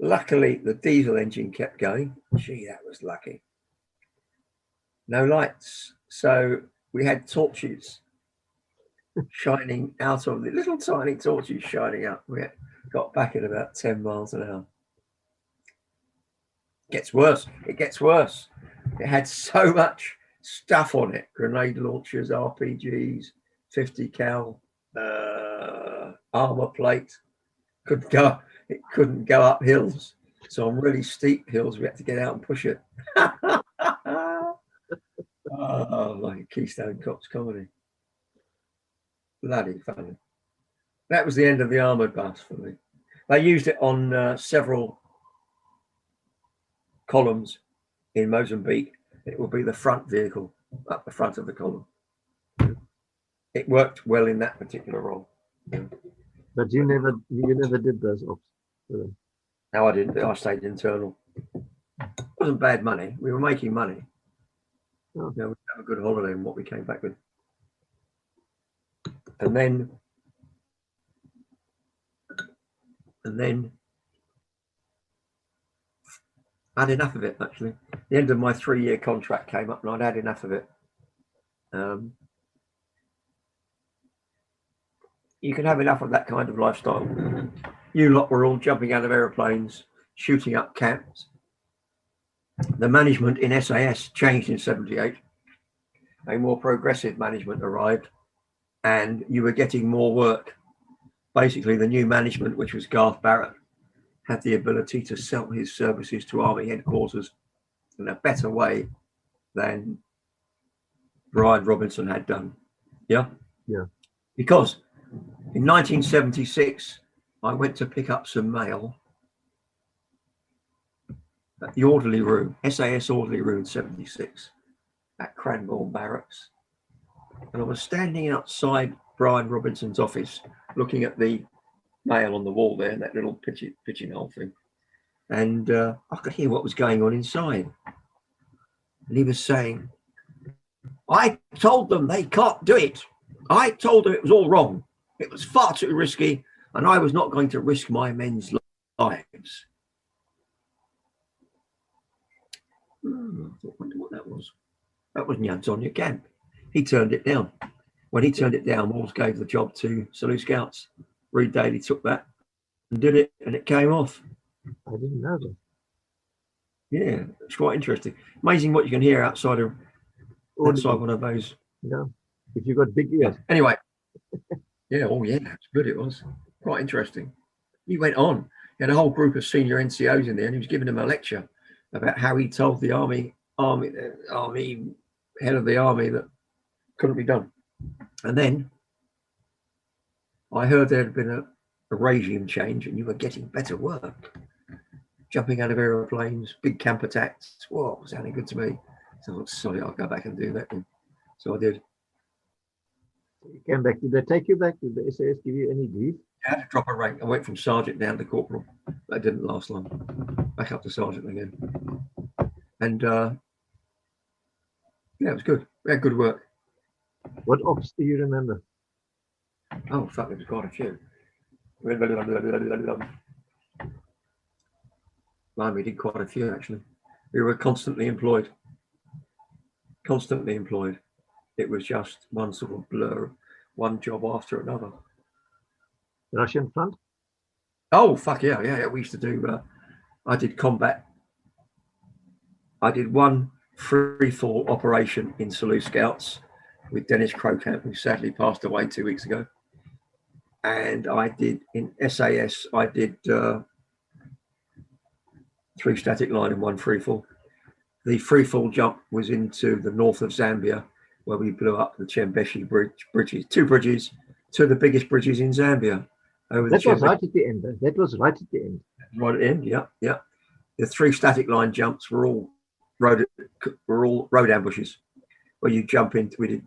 Luckily, the diesel engine kept going. Gee, that was lucky. No lights. So we had torches shining out of the little tiny torches shining out. We got back at about 10 miles an hour. It gets worse. It had so much stuff on it. Grenade launchers, RPGs, 50 cal, armor plate. It couldn't go up hills. So on really steep hills, we had to get out and push it. Oh, like Keystone Cops comedy. Bloody funny. That was the end of the armoured bus for me. They used it on several columns in Mozambique. It will be the front vehicle up the front of the column. It worked well in that particular role. But you never did those ops. No, I didn't. I stayed internal. It wasn't bad money. We were making money. Oh. You know, we'd have a good holiday in what we came back with. And then I had enough of it, actually. The end of my 3-year contract came up and I'd had enough of it. You can have enough of that kind of lifestyle. You lot were all jumping out of aeroplanes, shooting up camps. The management in SAS changed in 78. A more progressive management arrived and you were getting more work. Basically, the new management, which was Garth Barrett, had the ability to sell his services to Army headquarters in a better way than Brian Robinson had done. Yeah? Yeah. Because in 1976, I went to pick up some mail at the orderly room, SAS orderly room 76 at Cranbourne Barracks. And I was standing outside Brian Robinson's office looking at the mail on the wall there, that little pigeonhole thing. And I could hear what was going on inside. And he was saying, I told them they can't do it. I told them it was all wrong. It was far too risky, and I was not going to risk my men's lives. I wonder what that was. That was Nyantonia Camp. He turned it down. When he turned it down, Walls gave the job to Salute Scouts. Reed Daly took that and did it, and it came off. I didn't know that. Yeah, it's quite interesting. Amazing what you can hear outside one of those. Yeah, if you've got big ears. Anyway, yeah, oh yeah, it's good. It was quite interesting. He went on. He had a whole group of senior NCOs in there, and he was giving them a lecture about how he told the army head of the army that couldn't be done. And then I heard there had been a regime change, and you were getting better work. Jumping out of aeroplanes, big camp attacks. Whoa, sounding good to me. So sorry, I'll go back and do that. And so I did. You came back. Did they take you back? Did the SAS give you any grief? I had to drop a rank. I went from sergeant down to corporal. That didn't last long. Back up to sergeant again. And yeah, it was good. We had good work. What ops do you remember? Oh, fuck, there was quite a few. Well, we did quite a few actually. We were constantly employed. Constantly employed. It was just one sort of blur, one job after another. Russian front? Oh, fuck yeah, yeah. We used to do, I did combat. I did one free fall operation in Salute Scouts with Dennis Crocamp, who sadly passed away 2 weeks ago. And I did in SAS, I did 3 static line and 1 free fall. The free fall jump was into the north of Zambia, where we blew up the Chembeshi bridges, 2 bridges, 2 of the biggest bridges in Zambia. Over That the was right at the end. That was right at the end. Right at the end, yeah, yeah. The 3 static line jumps were all road ambushes, where you jump in. We did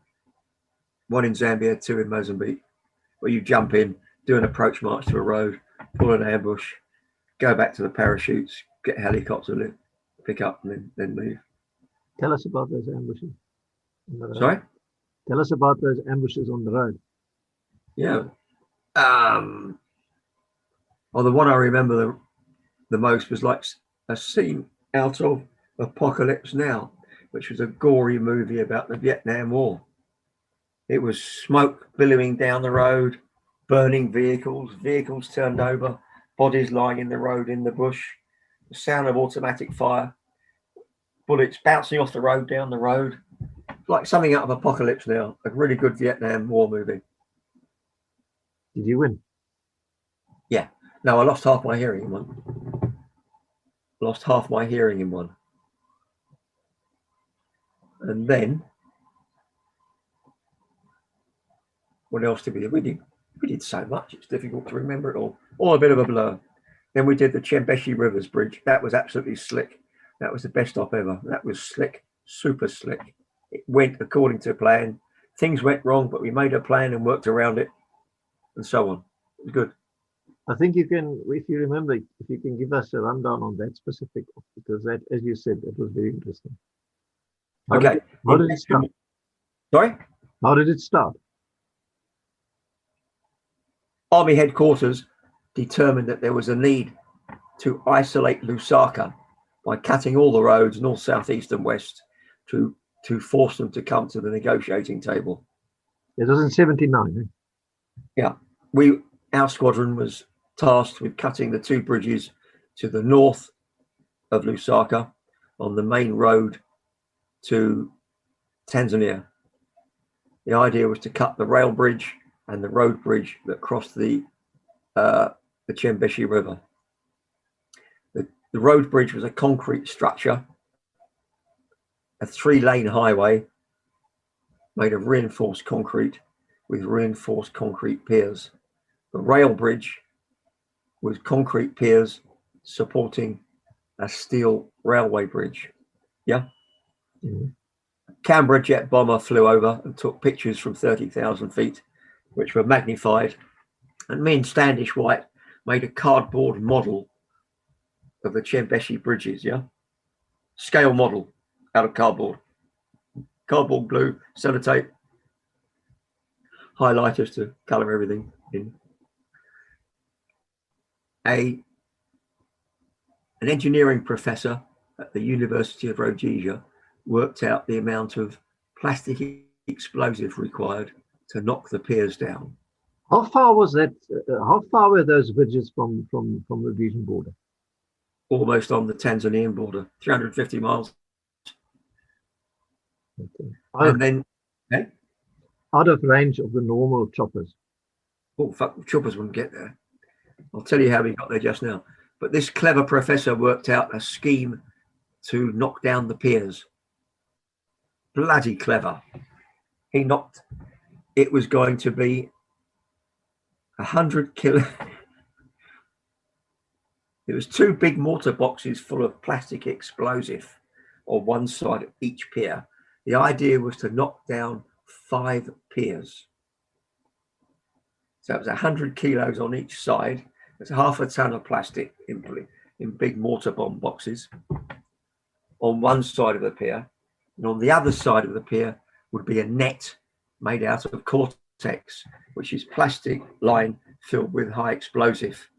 1 in Zambia, 2 in Mozambique, where you jump in, do an approach march to a road, pull an ambush, go back to the parachutes, get a helicopter lift, pick up, and then leave. Tell us about those ambushes. Sorry? Tell us about those ambushes on the road. Yeah. Well, the one I remember the most was like a scene out of Apocalypse Now, which was a gory movie about the Vietnam War. It was smoke billowing down the road, burning vehicles turned over, bodies lying in the road in the bush, the sound of automatic fire, bullets bouncing off the road down the road, like something out of Apocalypse Now, a really good Vietnam War movie. Did you win? Yeah. No, I lost half my hearing in one. Lost half my hearing in one. And then, what else did we do? We did so much, it's difficult to remember it all a bit of a blur. Then we did the Chembeshi Rivers Bridge. That was absolutely slick. That was the best op ever. That was slick, super slick. It went according to plan. Things went wrong, but we made a plan and worked around it, and so on. It was good. I think you can, if you remember, if you can give us a rundown on that specific, because that, as you said, that was very interesting. How did it start? Sorry? How did it start? Army headquarters determined that there was a need to isolate Lusaka by cutting all the roads, north, south, east, and west, to force them to come to the negotiating table. It was in 79. Eh? Yeah. Our squadron was tasked with cutting the 2 bridges to the north of Lusaka on the main road to Tanzania. The idea was to cut the rail bridge and the road bridge that crossed the Chembeshi River. The road bridge was a concrete structure, a 3-lane highway made of reinforced concrete with reinforced concrete piers. The rail bridge was concrete piers supporting a steel railway bridge. Yeah. Mm-hmm. Canberra jet bomber flew over and took pictures from 30,000 feet, which were magnified. And me and Standish White made a cardboard model of the Chembeshi bridges, yeah? Scale model out of cardboard. Cardboard glue, sellotape, highlighters to colour everything in. An engineering professor at the University of Rhodesia worked out the amount of plastic explosive required to knock the piers down. How far was that? How far were those bridges from the Rhodesian border? Almost on the Tanzanian border, 350 miles. Okay. And then, out of range of the normal choppers. Oh, fuck, choppers wouldn't get there. I'll tell you how we got there just now. But this clever professor worked out a scheme to knock down the piers. Bloody clever. It was going to be 100 kilo. It was 2 big mortar boxes full of plastic explosive on one side of each pier. The idea was to knock down 5 piers. So it was 100 kilos on each side. It's half a ton of plastic in big mortar bomb boxes on one side of the pier. And on the other side of the pier would be a net made out of Cortex, which is plastic line filled with high explosive.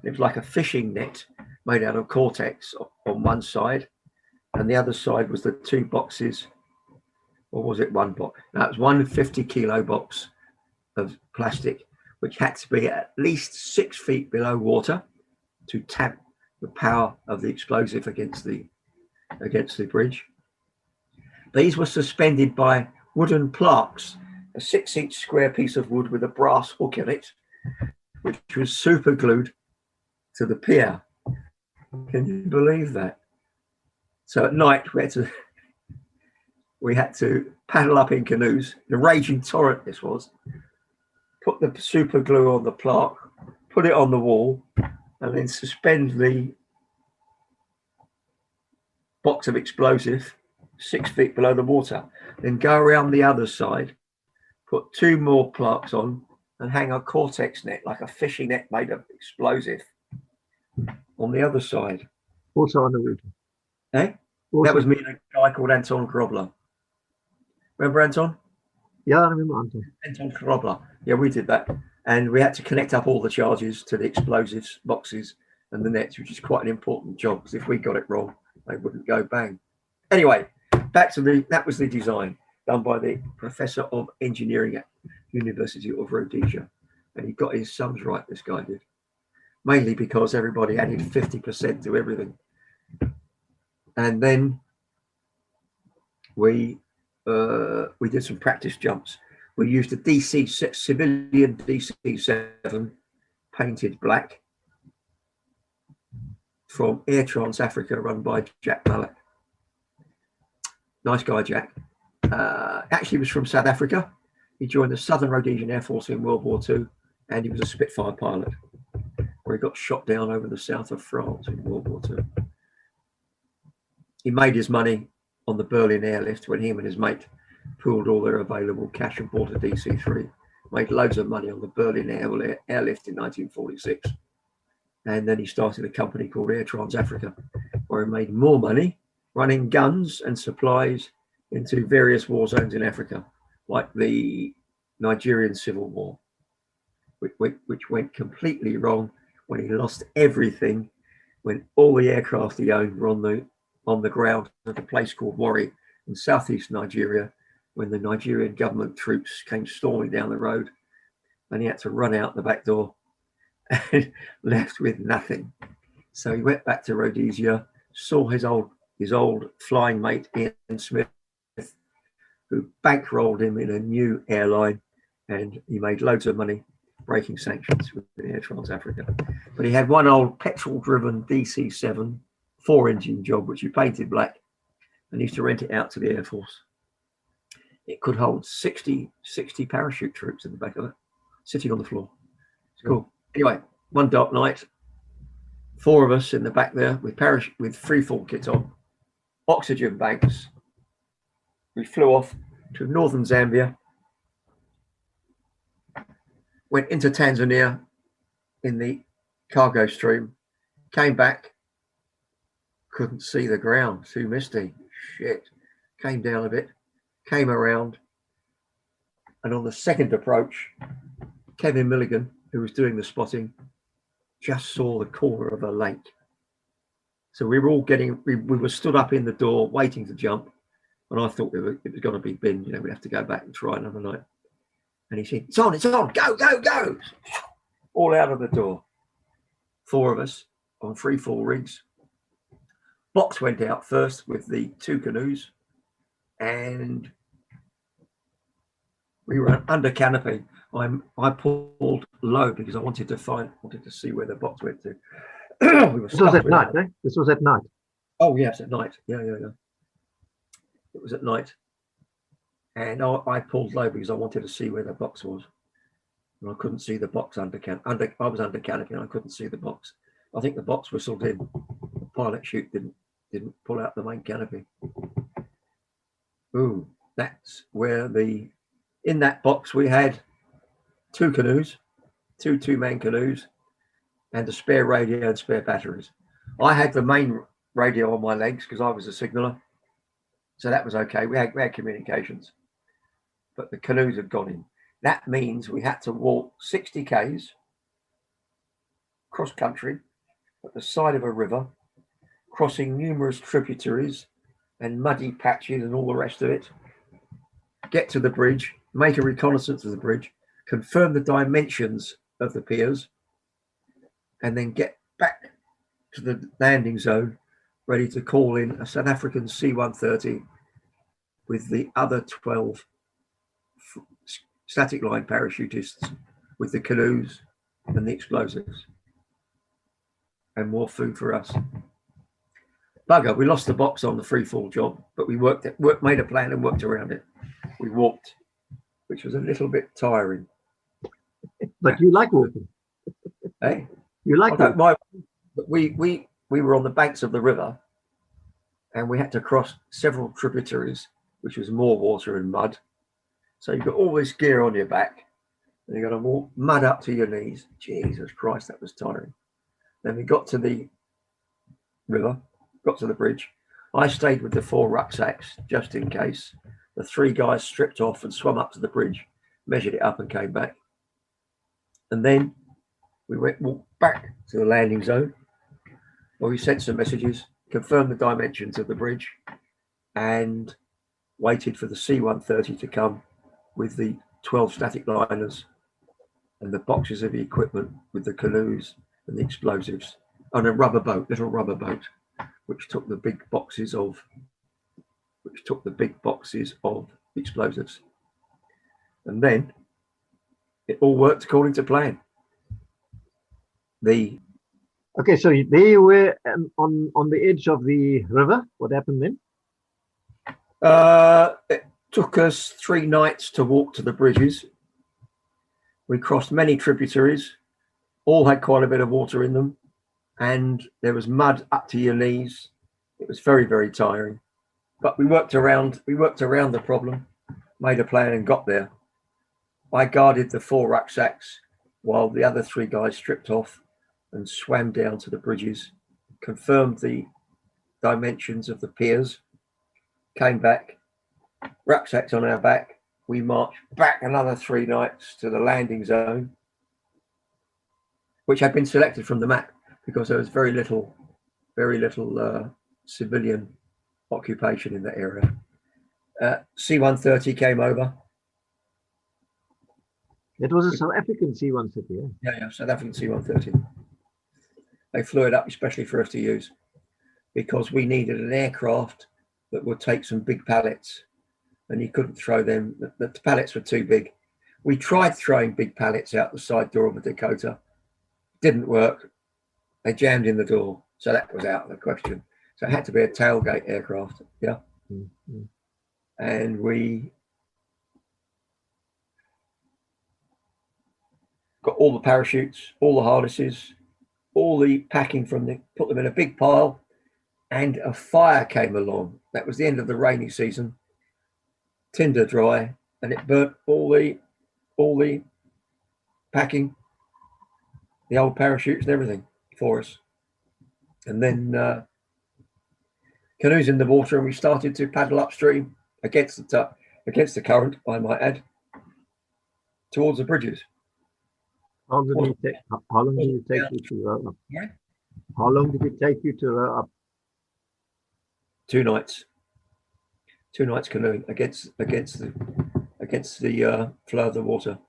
It was like a fishing net made out of Cortex on one side, and the other side was the 2 boxes, or was it 1 box? No, it was 1 50-kilo box of plastic, which had to be at least 6 feet below water to tap the power of the explosive against the bridge. These were suspended by wooden plaques, a 6-inch square piece of wood with a brass hook in it, which was super glued to the pier. Can you believe that? So at night we had to paddle up in canoes, the raging torrent this was, put the super glue on the plaque, put it on the wall, and then suspend the box of explosive 6 feet below the water. Then go around the other side, put 2 more plaques on, and hang a Cortex net, like a fishing net made of explosive, on the other side. Also on the route. Eh? Also, that was me and a guy called Anton Krobler. Remember Anton? yeah, I remember Anton. Anton Krobler. Yeah, we did that. And we had to connect up all the charges to the explosives boxes and the nets, which is quite an important job, because if we got it wrong, they wouldn't go bang. Anyway, back to that was the design done by the professor of engineering at University of Rhodesia. And he got his sums right, this guy did. Mainly because everybody added 50% to everything. And then we did some practice jumps. We used a civilian DC-7 painted black from Air Trans Africa, run by Jack Mallock. Nice guy, Jack. Actually was from South Africa. He joined the Southern Rhodesian Air Force in World War II, and he was a Spitfire pilot, where he got shot down over the south of France in World War II. He made his money on the Berlin airlift when him and his mate pooled all their available cash and bought a DC-3. Made loads of money on the Berlin airlift in 1946. And then he started a company called Air Trans Africa, where he made more money running guns and supplies into various war zones in Africa, like the Nigerian Civil War, which went completely wrong when he lost everything, when all the aircraft he owned were on the ground at a place called Warri in southeast Nigeria, when the Nigerian government troops came storming down the road, and he had to run out the back door and left with nothing. So he went back to Rhodesia, saw his old flying mate Ian Smith, who bankrolled him in a new airline, and he made loads of money breaking sanctions with Air Trans Africa. But he had one old petrol-driven DC-7 4-engine job, which he painted black, and used to rent it out to the Air Force. It could hold 60 parachute troops in the back of it, sitting on the floor. It's cool. Anyway, one dark night, 4 of us in the back there with free fall kit on, oxygen banks. We flew off to northern Zambia, went into Tanzania in the cargo stream, came back, couldn't see the ground, too misty, shit. Came down a bit, came around, and on the second approach, Kevin Milligan, who was doing the spotting, just saw the corner of a lake. So we were all we were stood up in the door waiting to jump, and I thought it was going to be binned, we'd have to go back and try another night. And he said, it's on, go, go, go. All out of the door. 4 of us on free fall rigs. Box went out first with the 2 canoes, and we were under canopy. I pulled low because I wanted to see where the box went to. This was at night, eh? This was at night. Oh yes, at night. Yeah. It was at night, and I pulled low because I wanted to see where the box was, and I couldn't see the box I was under canopy, and I couldn't see the box. I think the box whistled in. The pilot chute didn't pull out the main canopy. Ooh, that's where in that box we had 2 canoes, 2 2-man canoes, and a spare radio and spare batteries. I had the main radio on my legs because I was a signaller, so that was okay. We had communications, but the canoes had gone in. That means we had to walk 60 k's cross country at the side of a river, crossing numerous tributaries and muddy patches and all the rest of it. Get to the bridge, make a reconnaissance of the bridge, confirm the dimensions of the piers, and then get back to the landing zone, ready to call in a South African C-130 with the other 12 static line parachutists with the canoes and the explosives. And more food for us. Bugger, we lost the box on the free fall job, but we made a plan and worked around it. We walked, which was a little bit tiring. But you like walking. Hey, You like walking. But we were on the banks of the river, and we had to cross several tributaries, which was more water and mud. So you've got all this gear on your back, and you've got to walk mud up to your knees. Jesus Christ, that was tiring. Then we got to the river, got to the bridge. I stayed with the 4 rucksacks just in case. The 3 guys stripped off and swam up to the bridge, measured it up and came back. And then we walked back to the landing zone where we sent some messages, confirmed the dimensions of the bridge, and waited for the C-130 to come with the 12 static liners and the boxes of the equipment with the canoes and the explosives on a little rubber boat, which took the big boxes of explosives. And then it all worked according to plan. Okay, so there you were on the edge of the river. What happened then? It took us 3 nights to walk to the bridges. We crossed many tributaries, all had quite a bit of water in them, and there was mud up to your knees. It was very, very tiring, but we worked around the problem, made a plan and got there. I guarded the 4 rucksacks while the other 3 guys stripped off and swam down to the bridges, confirmed the dimensions of the piers, came back, rucksacks on our back. We marched back another 3 nights to the landing zone, which had been selected from the map because there was very little civilian occupation in that area. C-130 came over. It was a South African C-130. Yeah, South African C-130. They flew it up especially for us to use because we needed an aircraft that would take some big pallets, and you couldn't throw them. The pallets were too big. We tried throwing big pallets out the side door of a Dakota. Didn't work. They jammed in the door, so that was out of the question. So it had to be a tailgate aircraft. Yeah. Mm-hmm. And we got all the parachutes, all the harnesses, all the packing put them in a big pile, and a fire came along. That was the end of the rainy season, tinder dry, and it burnt all the packing, the old parachutes and everything for us. And then canoes in the water, and we started to paddle upstream against the current, I might add, towards the bridges. How long did it take you to row up? Yeah. How long did it take you to row up? 2 nights. 2 nights canoeing against the flow of the water.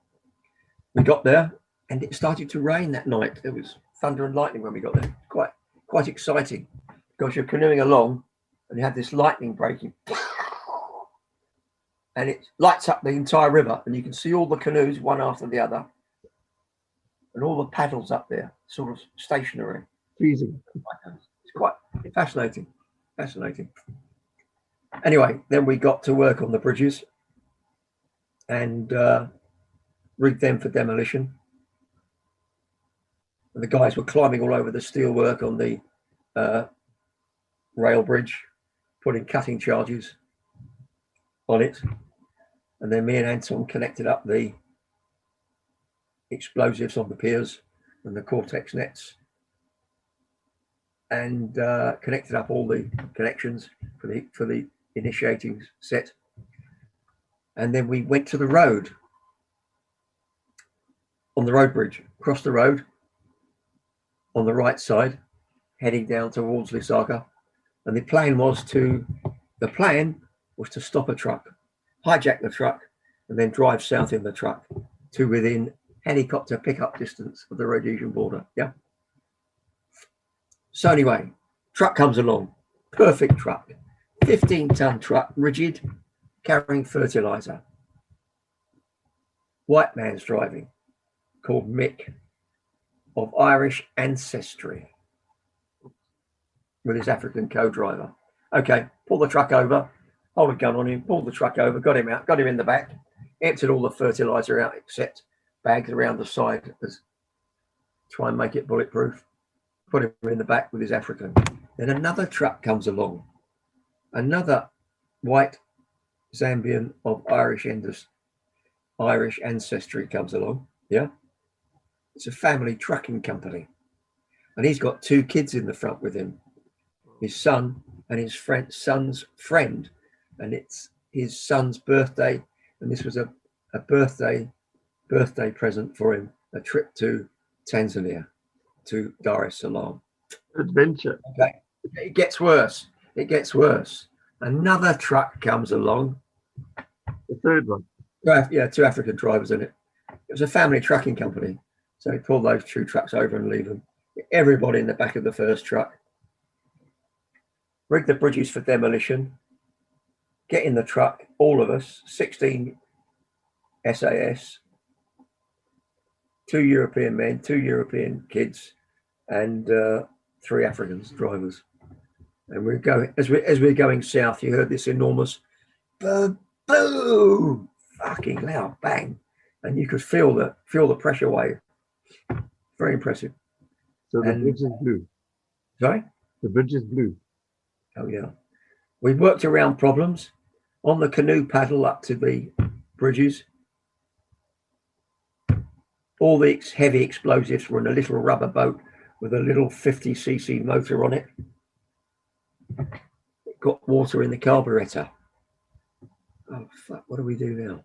We got there, and it started to rain that night. There was thunder and lightning when we got there. Quite exciting because you're canoeing along, and you have this lightning breaking, and it lights up the entire river, and you can see all the canoes one after the other, and all the paddles up there, sort of stationary. Freezing. It's quite fascinating. Anyway, then we got to work on the bridges and rigged them for demolition. And the guys were climbing all over the steelwork on the rail bridge, putting cutting charges on it. And then me and Anton connected up the explosives on the piers and the Cortex nets, and connected up all the connections for the initiating set. And then we went to the road, on the road bridge, across the road on the right side, heading down towards Lusaka, and the plan was to stop a truck, hijack the truck, and then drive south in the truck to within helicopter pickup distance of the Rhodesian border. Yeah. So anyway, truck comes along, perfect truck, 15-ton truck, rigid, carrying fertilizer. White man's driving, called Mick, of Irish ancestry, with his African co-driver. Okay, pull the truck over, hold a gun on him, pull the truck over, got him out, got him in the back, emptied all the fertilizer out except bags around the side, try and make it bulletproof, put him in the back with his African. Then another truck comes along, another white Zambian of Irish ancestry comes along. Yeah, it's a family trucking company, and he's got 2 kids in the front with him, his son and his son's friend, and it's his son's birthday, and this was a birthday present for him, a trip to Tanzania, to Dar es Salaam. Adventure. Okay, it gets worse. Another truck comes along. The third one. Yeah, 2 African drivers in it. It was a family trucking company, so he pulled those 2 trucks over and leave them. Everybody in the back of the first truck. Rig the bridges for demolition. Get in the truck, all of us, 16 SAS, 2 European men, 2 European kids, and 3 Africans drivers. And we're going as we're going south. You heard this enormous boom, boom, fucking loud bang, and you could feel the pressure wave. Very impressive. So the bridge is blue. Sorry? The bridge is blue. Oh yeah. We worked around problems on the canoe paddle up to the bridges. All the heavy explosives were in a little rubber boat with a little 50cc motor on it. It got water in the carburetor. Oh fuck! What do we do now?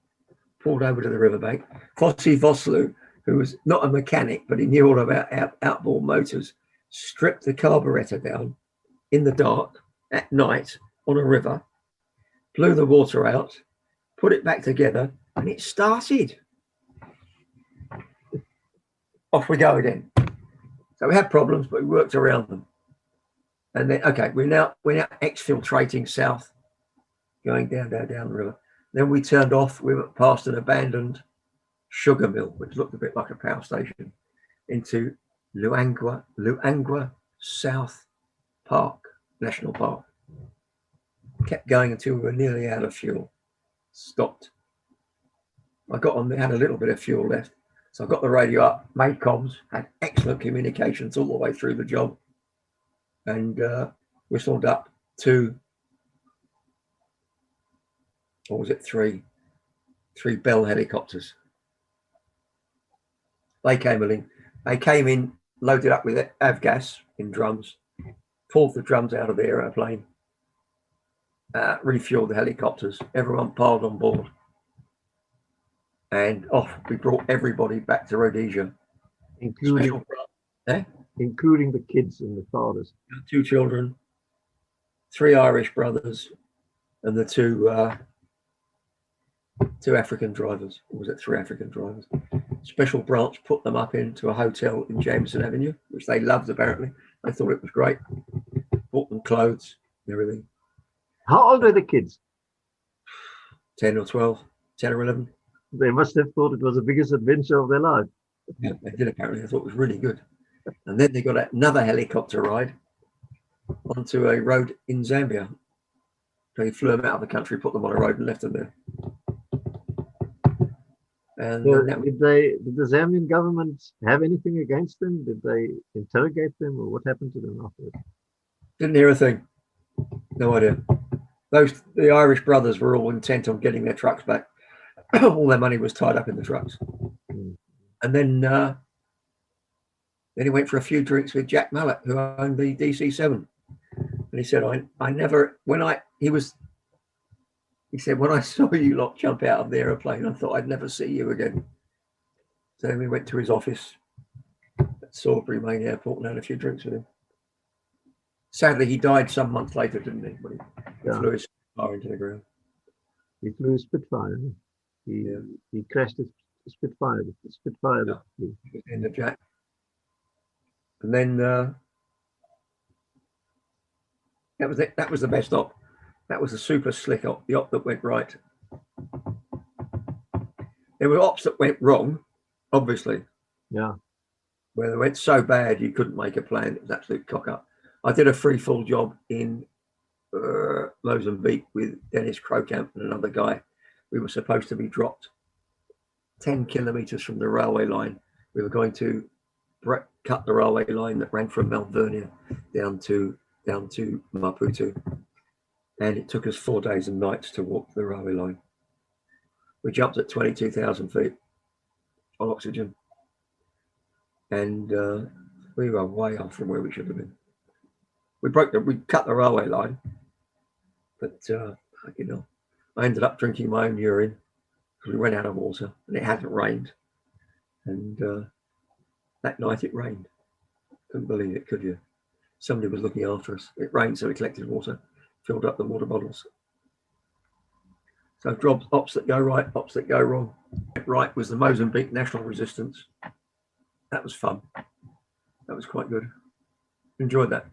Pulled over to the riverbank. Fossi Vosloo, who was not a mechanic but he knew all about outboard motors, stripped the carburetor down in the dark at night on a river, blew the water out, put it back together, and it started. Off we go again. So we had problems, but we worked around them. And then, okay, we're now exfiltrating south, going down the river. Then we turned off. We went past an abandoned sugar mill, which looked a bit like a power station, into Luangwa South Park, National Park. Kept going until we were nearly out of fuel. Stopped. I got on, had a little bit of fuel left. So I got the radio up, made comms, had excellent communications all the way through the job, and whistled up 2, or was it 3 Bell helicopters. They came in, loaded up with avgas in drums, pulled the drums out of the aeroplane, refueled the helicopters, everyone piled on board. And off we brought everybody back to Rhodesia, including the kids and the fathers. 2 children, 3 Irish brothers, and the 2 African drivers. Or was it 3 African drivers? Special branch put them up into a hotel in Jameson Avenue, which they loved apparently. They thought it was great. Bought them clothes and everything. How old were the kids? 10 or 12, 10 or 11. They must have thought it was the biggest adventure of their life. Yeah, they did apparently. I thought it was really good. And then they got another helicopter ride onto a road in Zambia. They flew them out of the country, put them on a road and left them there. And so did the Zambian government have anything against them? Did they interrogate them, or what happened to them afterwards? Didn't hear a thing. No idea. The Irish brothers were all intent on getting their trucks back. All their money was tied up in the trucks. And then he went for a few drinks with Jack Mallet, who owned the DC-7. And he said, he said, when I saw you lot jump out of the aeroplane, I thought I'd never see you again. So then we went to his office at Salisbury Main Airport and had a few drinks with him. Sadly, he died some months later, didn't he? When he flew his car into the ground. He flew a Spitfire. He crashed a Spitfire. The Spitfire that flew. In the jack. And then that was it. That was the best op. That was a super slick op, the op that went right. There were ops that went wrong, obviously. Yeah. Where they went so bad you couldn't make a plan. It was absolute cock up. I did a free fall job in Mozambique with Dennis Crocamp and another guy. We were supposed to be dropped 10 kilometers from the railway line. We were going to cut the railway line that ran from Malvernia down to Maputo. And it took us 4 days and nights to walk the railway line. We jumped at 22,000 feet on oxygen. And we were way off from where we should have been. We cut the railway line, but I ended up drinking my own urine because we ran out of water and it hadn't rained. And that night it rained. Couldn't believe it, could you? Somebody was looking after us. It rained, so we collected water, filled up the water bottles. So ops that go right, ops that go wrong. Right was the Mozambique National Resistance. That was fun. That was quite good. Enjoyed that.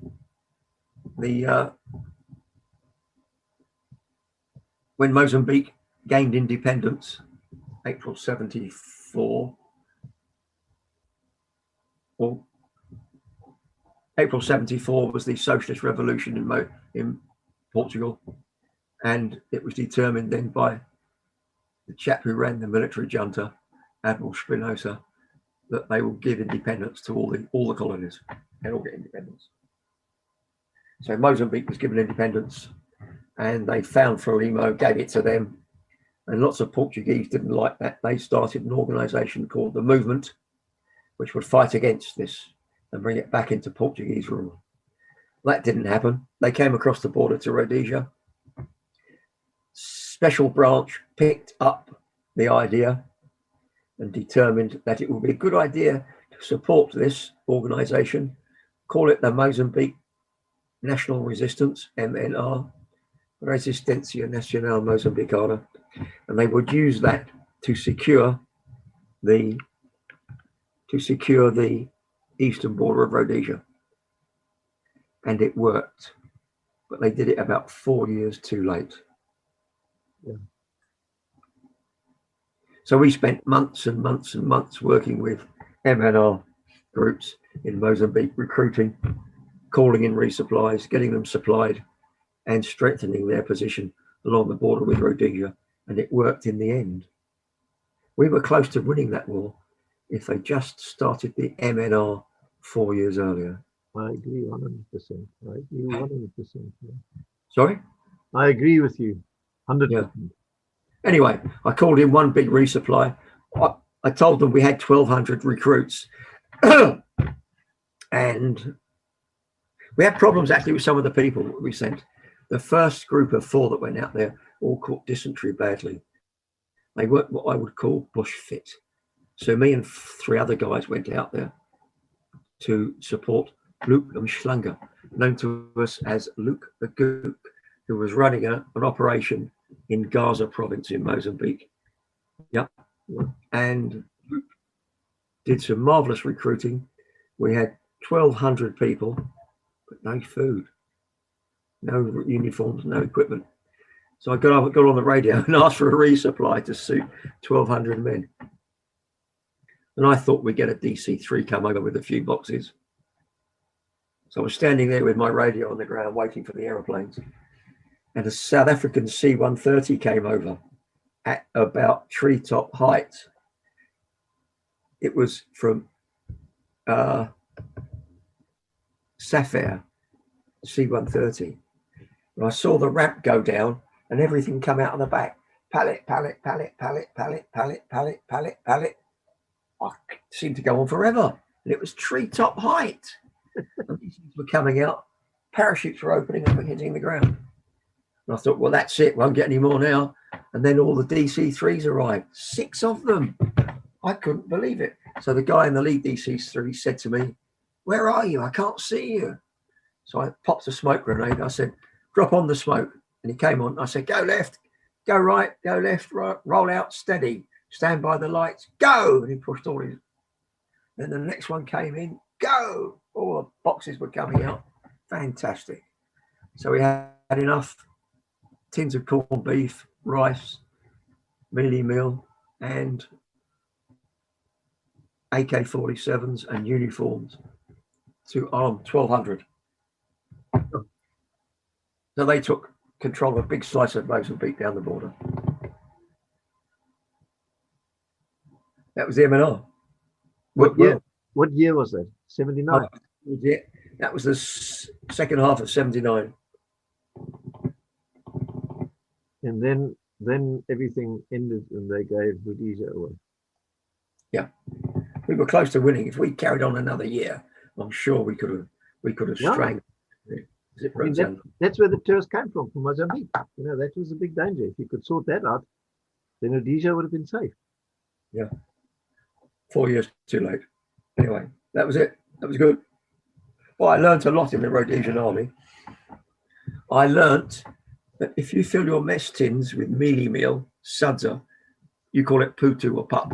When Mozambique gained independence, April 74, well, April 74 was the socialist revolution in Portugal, and it was determined then by the chap who ran the military junta, Admiral Spinoza, that they will give independence to all the colonies. They'll all get independence. So Mozambique was given independence, and they found Frelimo, gave it to them, and lots of Portuguese didn't like that. They started an organisation called the Movement, which would fight against this and bring it back into Portuguese rule. That didn't happen. They came across the border to Rhodesia. Special branch picked up the idea and determined that it would be a good idea to support this organisation, call it the Mozambique National Resistance, MNR, Resistencia Nacional Mozambicana, and they would use that to secure the eastern border of Rhodesia. And it worked, but they did it about 4 years too late. Yeah. So we spent months and months and months working with MNR groups in Mozambique, recruiting, calling in resupplies, getting them supplied, and strengthening their position along the border with Rhodesia. And it worked in the end. We were close to winning that war if they just started the MNR 4 years earlier. I agree 100%. I agree 100%. Yeah. Sorry? I agree with you 100%. Yeah. Anyway, I called in one big resupply. I told them we had 1,200 recruits. And we had problems actually with some of the people that we sent. The first group of 4 that went out there all caught dysentery badly. They weren't what I would call bush fit. So me and 3 other guys went out there to support Luke Mschlanger, known to us as Luke the Gook, who was running an operation in Gaza province in Mozambique. Yep. And Luke did some marvelous recruiting. We had 1,200 people, but no food, no uniforms, no equipment. So I got on the radio and asked for a resupply to suit 1,200 men. And I thought we'd get a DC-3 come over with a few boxes. So I was standing there with my radio on the ground waiting for the aeroplanes. And a South African C-130 came over at about treetop height. It was from Sapphire, C-130. And I saw the ramp go down and everything come out of the back. Pallet, pallet, pallet, pallet, pallet, pallet, pallet, pallet, pallet. I seemed to go on forever. And it was treetop height. And these things were coming out. Parachutes were opening up and hitting the ground. And I thought, well, that's it. Won't get any more now. And then all the DC-3s arrived. 6 of them. I couldn't believe it. So the guy in the lead DC-3 said to me, "Where are you? I can't see you." So I popped a smoke grenade. I said, drop on the smoke. And he came on. I said, go left, go right, go left, right, roll out, steady, stand by the lights, go. And he pushed all his. Then the next one came in, go. All the boxes were coming out. Fantastic. So we had enough tins of corned beef, rice, mealie meal, and AK-47s and uniforms to arm 1,200. So they took control of a big slice of Mozambique down the border. That was the MNR. What year was that? 79. Yeah, that was the second half of 79. And then everything ended and they gave Rhodesia away. Yeah, we were close to winning. If we carried on another year, I'm sure we could have strangled. I mean, that's where the tourists came from Mozambique. You know, that was a big danger. If you could sort that out, then Rhodesia would have been safe. Yeah. 4 years too late. Anyway, that was it. That was good. Well, I learned a lot in the Rhodesian army. I learned that if you fill your mess tins with mealie meal, sudza, you call it putu or pup.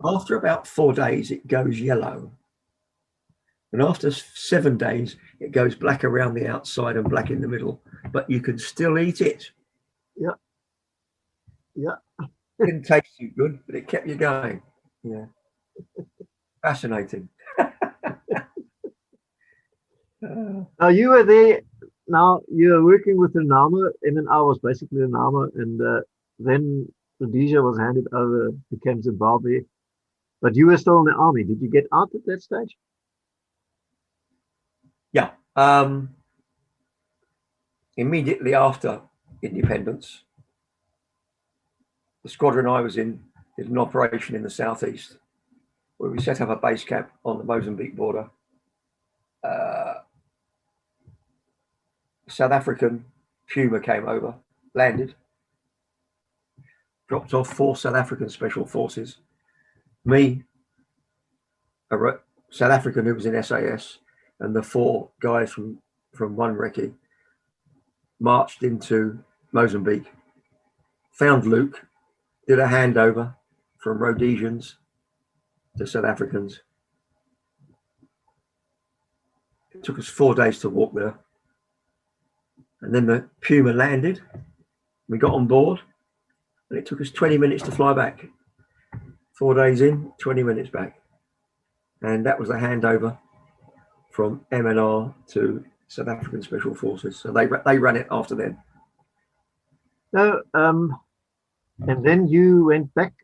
After about 4 days, it goes yellow. And after 7 days, it goes black around the outside and black in the middle. But you can still eat it. Yeah. Yeah. It didn't taste too good, but it kept you going. Yeah. Fascinating. Now you were there. Now you were working with the Nama. MNR was basically the Nama, and then Rhodesia was handed over, became Zimbabwe. But you were still in the army. Did you get out at that stage? Yeah. Immediately after independence, the squadron I was in did an operation in the southeast where we set up a base camp on the Mozambique border. South African Puma came over, landed, dropped off 4 South African special forces, me, a South African who was in SAS, and the 4 guys from one recce marched into Mozambique, found Luke, did a handover from Rhodesians to South Africans. It took us 4 days to walk there. And then the Puma landed. We got on board, and it took us 20 minutes to fly back. 4 days in, 20 minutes back. And that was the handover from MNR to South African Special Forces. So they ran it after then. So, and then you went back.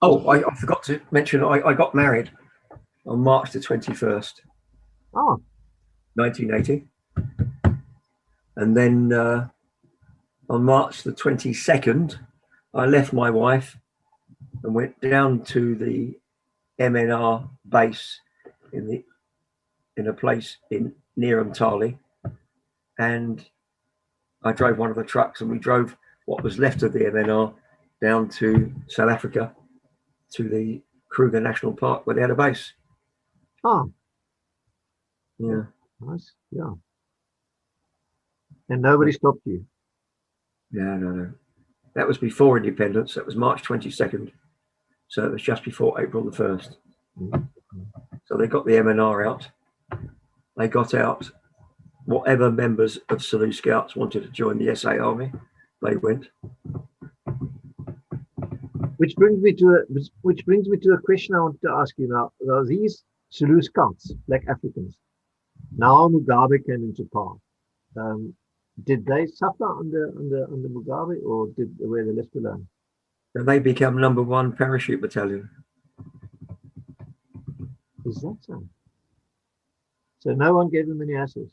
Oh, I forgot to mention, I got married on March the 21st, 1980. And then on March the 22nd, I left my wife and went down to the MNR base in a place near Umtali, and I drove one of the trucks, and we drove what was left of the MNR down to South Africa, to the Kruger National Park where they had a base. Oh, yeah, nice, yeah. And nobody stopped you. No. That was before independence. That was March 22nd. So it was just before April the 1st. Mm-hmm. So they got the MNR out. They got out whatever members of Salu Scouts wanted to join the SA Army. They went. Which brings me to a question I wanted to ask you now. There were these Salu Scouts, Black Africans. Now Mugabe came into power. Did they suffer under Mugabe, or were they left alone? And they become #1 parachute battalion. Is that so? So no one gave them any hassles?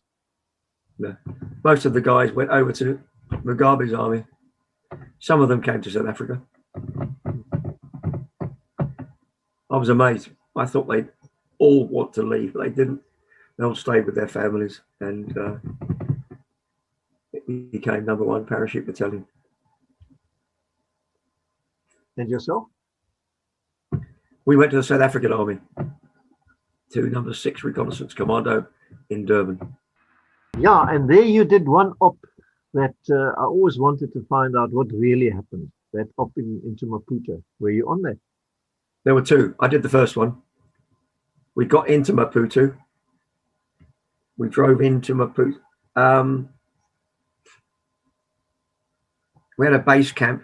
No. Most of the guys went over to Mugabe's army. Some of them came to South Africa. I was amazed. I thought they'd all want to leave, but they didn't. They all stayed with their families, and it became #1 parachute battalion. And yourself? We went to the South African Army, to #6 Reconnaissance Commando in Durban. Yeah, and there you did one op that I always wanted to find out what really happened. That op into Maputo. Were you on that? There were two. I did the first one. We got into Maputo. We drove into Maputo. We had a base camp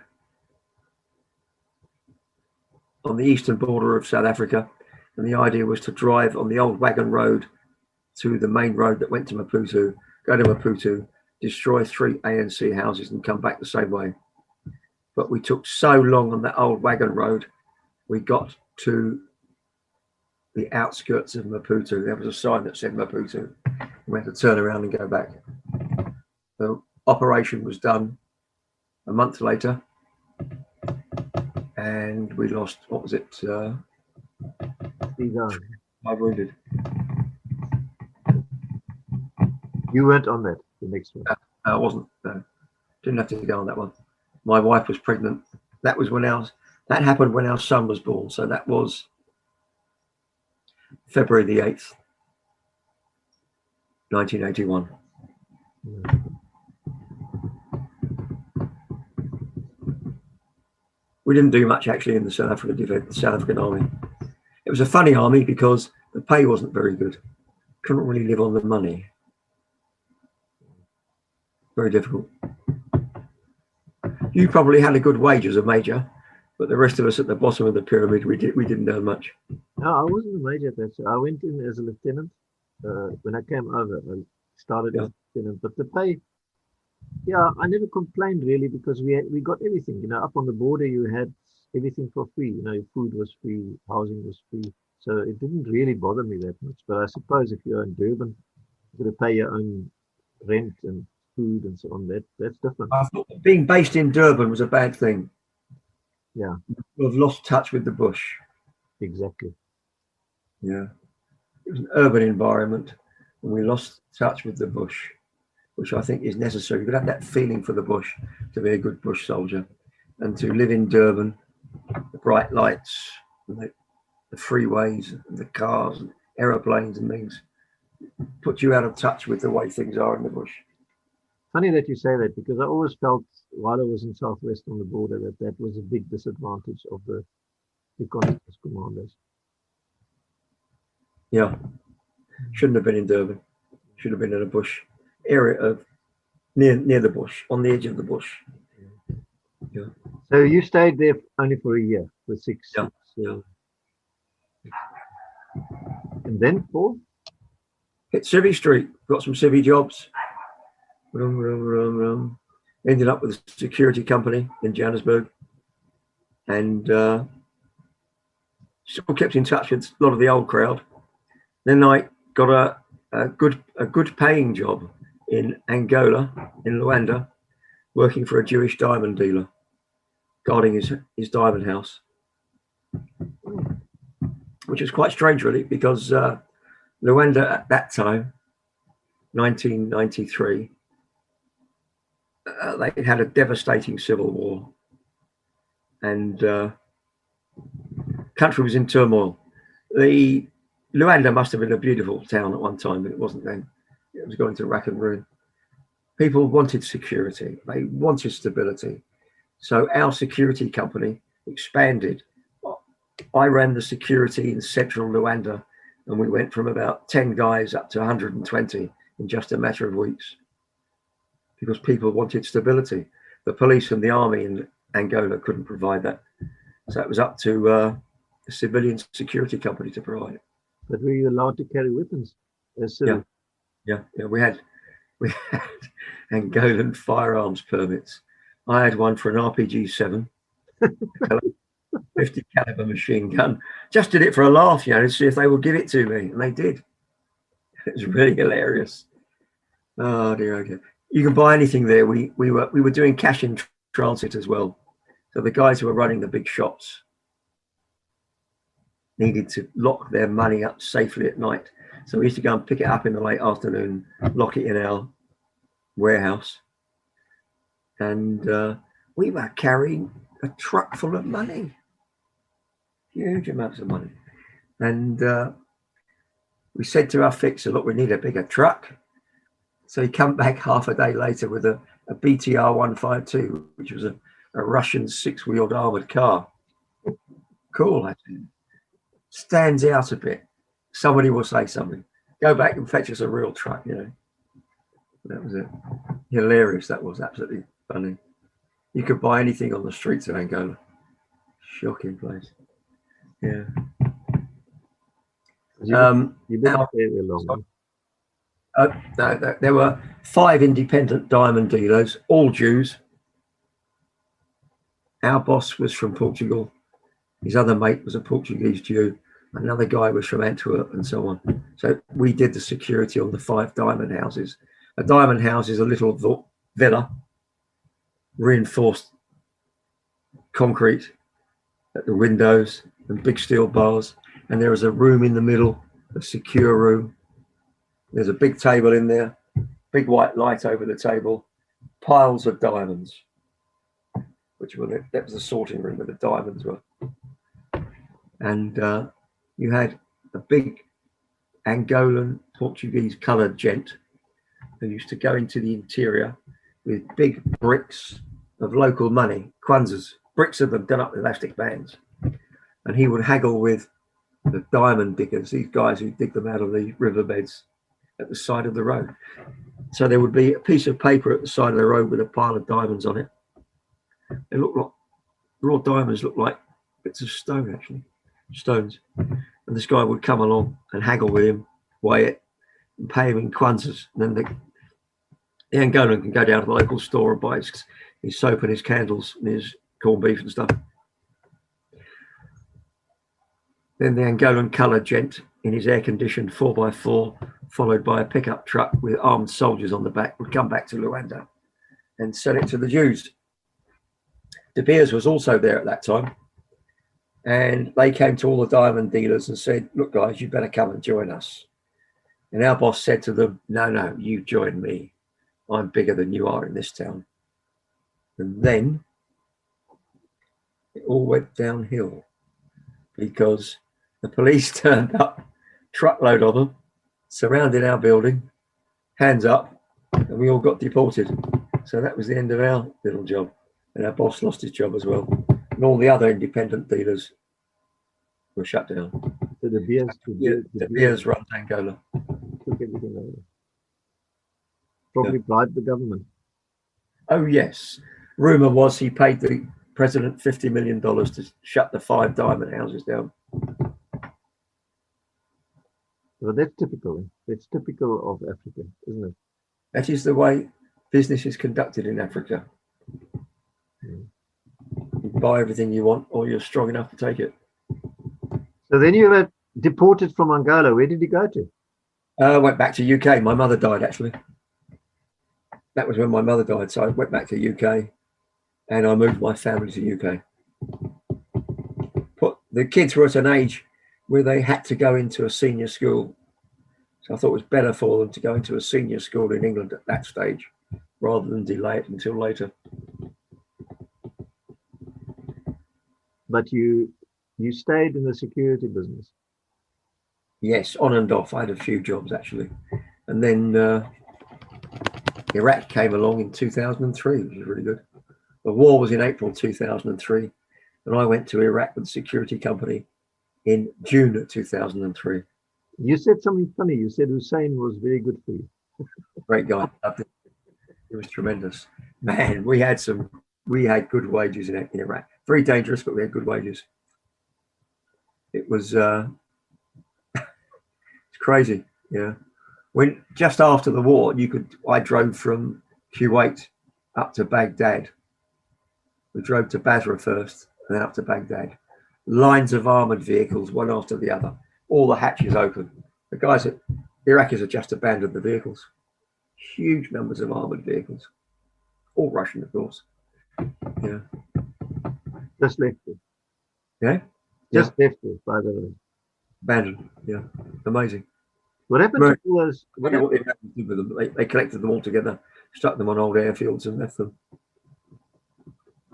on the eastern border of South Africa, and the idea was to drive on the old wagon road to the main road that went to Maputo, go to Maputo, destroy 3 ANC houses and come back the same way. But we took so long on that old wagon road, we got to the outskirts of Maputo. There was a sign that said Maputo. We had to turn around and go back. The operation was done a month later, and we lost, what was it? 5 wounded. You weren't on that, the next one. I wasn't. No. Didn't have to go on that one. My wife was pregnant. That happened when our son was born. So that was February the 8th, 1981. We didn't do much actually in the South African Army. It was a funny army because the pay wasn't very good. Couldn't really live on the money. Very difficult. You probably had a good wage as a major, but the rest of us at the bottom of the pyramid, we didn't earn much. No, I wasn't a major at that. So I went in as a lieutenant. When I came over, I started as a lieutenant. But the pay, yeah, I never complained really because we got everything. You know, up on the border, you had everything for free. You know, food was free, housing was free. So it didn't really bother me that much. But I suppose if you're in Durban, you've got to pay your own rent and food and so on. That's different. I thought being based in Durban was a bad thing. Yeah. We've lost touch with the bush. Exactly. Yeah. It was an urban environment and we lost touch with the bush, which I think is necessary. You've got to have that feeling for the bush to be a good bush soldier, and to live in Durban, the bright lights, and the freeways, and the cars, and aeroplanes and things, put you out of touch with the way things are in the bush. Funny that you say that, because I always felt while I was in Southwest on the border that was a big disadvantage of the reconnaissance commandos. Yeah, shouldn't have been in Durban. Should have been in a bush area of near the bush, on the edge of the bush. Yeah. So you stayed there only for a year, for 6. Yeah. And then Paul? Hit Civvy Street, got some civvy jobs. Ended up with a security company in Johannesburg, and still kept in touch with a lot of the old crowd. Then I got a good paying job in Angola, in Luanda, working for a Jewish diamond dealer, guarding his diamond house, which was quite strange really, because Luanda at that time, 1993, they had a devastating civil war, and country was in turmoil. Luanda must have been a beautiful town at one time, but it wasn't then. It was going to rack and ruin. People wanted security. They wanted stability. So our security company expanded. I ran the security in central Luanda, and we went from about 10 guys up to 120 in just a matter of weeks, because people wanted stability. The police and the army in Angola couldn't provide that. So it was up to a civilian security company to provide it. But were you allowed to carry weapons? Yeah. We had Angolan firearms permits. I had one for an RPG-7, 50 caliber machine gun. Just did it for a laugh, to see if they would give it to me, and they did. It was really hilarious. Oh dear. You can buy anything there. We were doing cash in transit as well. So the guys who were running the big shops needed to lock their money up safely at night. So we used to go and pick it up in the late afternoon, lock it in our warehouse. And we were carrying a truck full of money, huge amounts of money. And we said to our fixer, look, we need a bigger truck. So he come back half a day later with a BTR 152, which was a Russian 6-wheeled armored car. Cool, actually. Stands out a bit. Somebody will say something. Go back and fetch us a real truck, you know. That was it. Hilarious. That was absolutely funny. You could buy anything on the streets of Angola. Shocking place. Yeah. You didn't stay there long. No, there were 5 independent diamond dealers, all Jews. Our boss was from Portugal. His other mate was a Portuguese Jew. Another guy was from Antwerp, and so on. So we did the security on the 5 diamond houses. A diamond house is a little villa, reinforced concrete at the windows and big steel bars. And there is a room in the middle, a secure room. There's a big table in there, big white light over the table, piles of diamonds, that was the sorting room where the diamonds were. And you had a big Angolan Portuguese coloured gent who used to go into the interior with big bricks of local money, kwanzas, bricks of them done up with elastic bands. And he would haggle with the diamond diggers, these guys who dig them out of the riverbeds at the side of the road. So there would be a piece of paper at the side of the road with a pile of diamonds on it. They looked like raw diamonds, looked like bits of stone, actually, stones. And this guy would come along and haggle with him, weigh it, and pay him in kwanzas. And then the Angolan can go down to the local store and buy his soap and his candles and his corned beef and stuff. Then the Angolan coloured gent in his air-conditioned 4x4, followed by a pickup truck with armed soldiers on the back, would come back to Luanda and sell it to the Jews. De Beers was also there at that time. And they came to all the diamond dealers and said, look, guys, you better come and join us. And our boss said to them, no, you join me. I'm bigger than you are in this town. And then it all went downhill because the police turned up, truckload of them, surrounded our building, hands up, and we all got deported. So that was the end of our little job. And our boss lost his job as well. And all the other independent dealers were shut down. So the Beers run Angola. Took everything over. Probably bribed the government. Oh, yes. Rumour was he paid the president $50 million to shut the 5 diamond houses down. Well, that's typical. It's typical of Africa, isn't it? That is the way business is conducted in Africa. You buy everything you want, or you're strong enough to take it. So then you were deported from Angola. Where did you go to? I went back to UK. My mother died, actually. That was when my mother died. So I went back to UK and I moved my family to UK. The kids were at an age where they had to go into a senior school. So I thought it was better for them to go into a senior school in England at that stage rather than delay it until later. But you stayed in the security business? Yes, on and off. I had a few jobs, actually. And then Iraq came along in 2003, which was really good. The war was in April 2003, and I went to Iraq with the security company in June 2003. You said something funny. You said Hussein was very good for you. Great guy. Loved it. It was tremendous. Man, we had good wages in Iraq. Very dangerous, but we had good wages. It was it's crazy. Yeah. When just after the war, I drove from Kuwait up to Baghdad. We drove to Basra first and then up to Baghdad. Lines of armored vehicles, one after the other, all the hatches open. The guys at Iraqis had just abandoned the vehicles. Huge numbers of armored vehicles, all Russian, of course. Yeah. Just left it. Yeah. Just left it, by the way. Abandoned. Yeah. Amazing. What happened to all those? I don't know what the Americans did with them. They collected them all together, stuck them on old airfields and left them.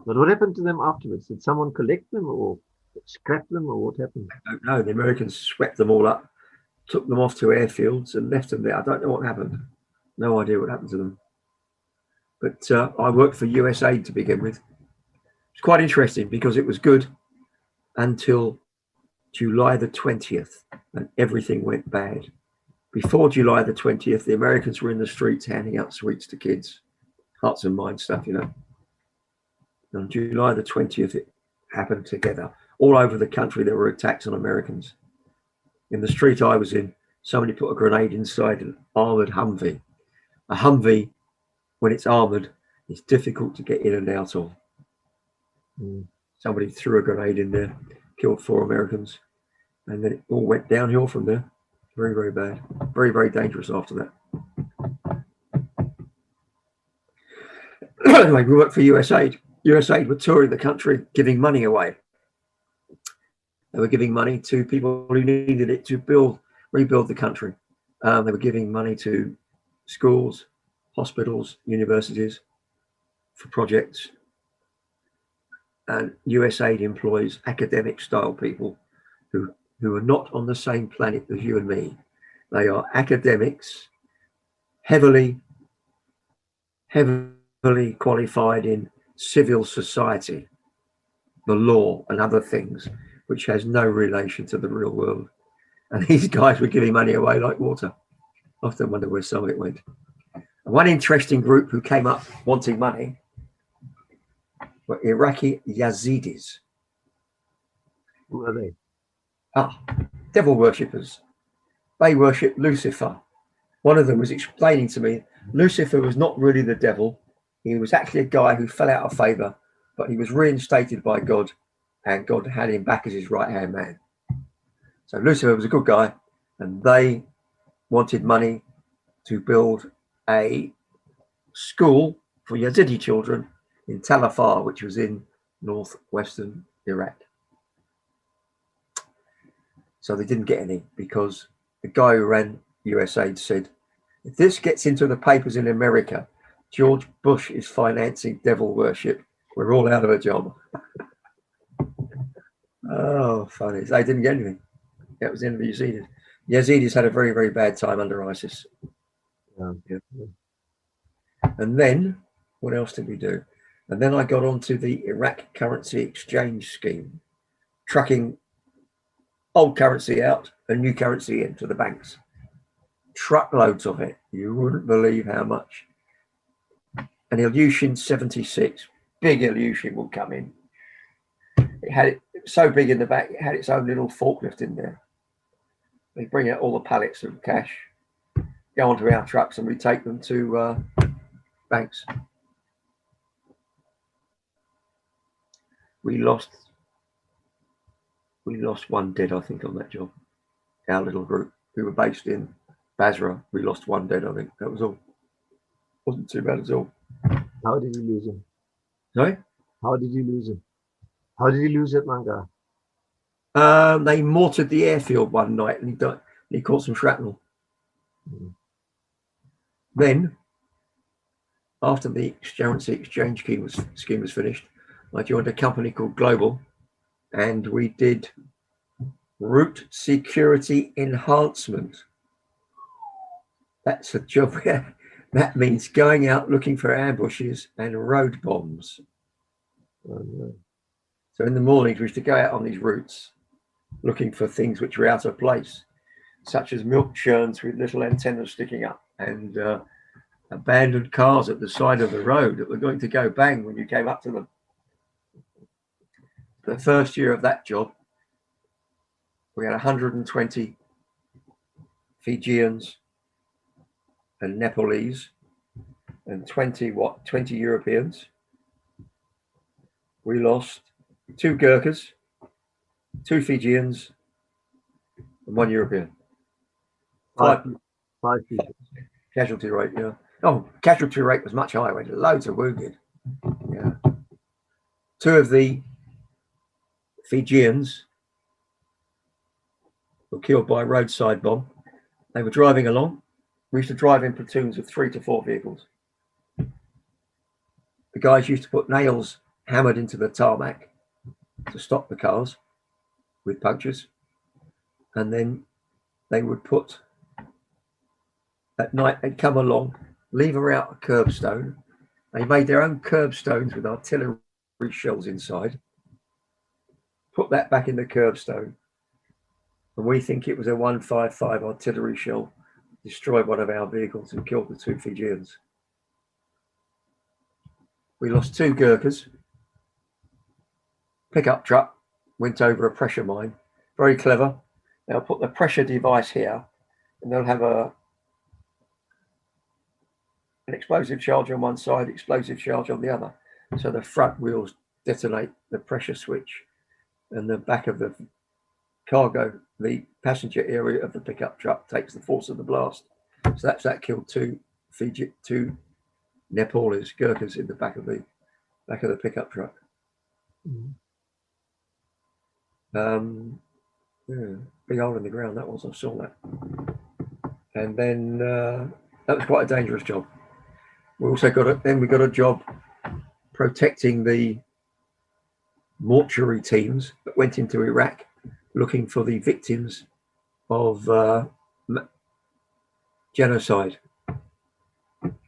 But what happened to them afterwards? Did someone collect them or scrap them, or what happened? I don't know. The Americans swept them all up, took them off to airfields and left them there. I don't know what happened. No idea what happened to them. But I worked for USAID to begin with. It's quite interesting because it was good until July the 20th, and everything went bad. Before July the 20th, the Americans were in the streets handing out sweets to kids, hearts and minds stuff, you know. On July the 20th, it happened together. All over the country, there were attacks on Americans. In the street I was in, somebody put a grenade inside an armoured Humvee. A Humvee, when it's armoured, is difficult to get in and out of. Somebody threw a grenade in there, killed 4 Americans, and then it all went downhill from there. Very, very bad. Very, very dangerous after that. Anyway, we worked for USAID. USAID were touring the country, giving money away. They were giving money to people who needed it to rebuild the country. They were giving money to schools, hospitals, universities for projects. And USAID employs academic style people who are not on the same planet as you and me. They are academics, heavily qualified in civil society, the law and other things, which has no relation to the real world. And these guys were giving money away like water. I often wonder where some of it went. And one interesting group who came up wanting money were Iraqi Yazidis. Who are they? Devil worshippers. They worship Lucifer. One of them was explaining to me Lucifer was not really the devil. He was actually a guy who fell out of favor, but he was reinstated by God, and God had him back as his right-hand man. So Lucifer was a good guy, and they wanted money to build a school for Yazidi children in Tal Afar, which was in northwestern Iraq. So they didn't get any because the guy who ran USAID said, if this gets into the papers in America, George Bush is financing devil worship, we're all out of a job. Oh, funny. They didn't get anything. That was the end of the Yazidis. Yazidis had a very, very bad time under ISIS. Yeah. And then, what else did we do? And then I got onto the Iraq currency exchange scheme, trucking old currency out and new currency into the banks. Truckloads of it. You wouldn't believe how much. An Ilyushin 76, big Ilyushin will come in. It was so big in the back, it had its own little forklift in there. They bring out all the pallets of cash, go onto our trucks, and we take them to banks. We lost 1 dead, I think, on that job. Our little group. We were based in Basra. We lost 1 dead, I think. That was all. Wasn't too bad at all. How did you lose him? Sorry? How did you lose him? How did you lose it, Manga? They mortared the airfield one night and he died. He caught some shrapnel. Then, after the currency exchange scheme was finished, I joined a company called Global, and we did route security enhancement. That's a job where that means going out looking for ambushes and road bombs. So in the mornings, we used to go out on these routes looking for things which were out of place, such as milk churns with little antennas sticking up and abandoned cars at the side of the road that were going to go bang when you came up to them. The first year of that job, we had 120 Fijians and Nepalese and 20 Europeans. We lost 2 Gurkhas, 2 Fijians, and 1 European. 5 people. Casualty rate, yeah. Oh, casualty rate was much higher. We had loads of wounded. Yeah. 2 of the Fijians were killed by a roadside bomb. They were driving along. We used to drive in platoons of 3 to 4 vehicles. The guys used to put nails hammered into the tarmac to stop the cars with punctures, and then they would put at night, they'd come along, leave her out a curbstone. They made their own curbstones with artillery shells inside, put that back in the curbstone, and we think it was a 155 artillery shell destroyed one of our vehicles and killed the 2 Fijians. We lost 2 Gurkhas. Pickup truck went over a pressure mine. Very clever. They'll put the pressure device here, and they'll have an explosive charge on one side, explosive charge on the other. So the front wheels detonate the pressure switch, and the back of the cargo, the passenger area of the pickup truck, takes the force of the blast. So that killed 2 Nepalese Gurkhas in the back of the pickup truck. Yeah, big hole in the ground that was. I saw that. And then that was quite a dangerous job. We also got a job protecting the mortuary teams that went into Iraq looking for the victims of genocide.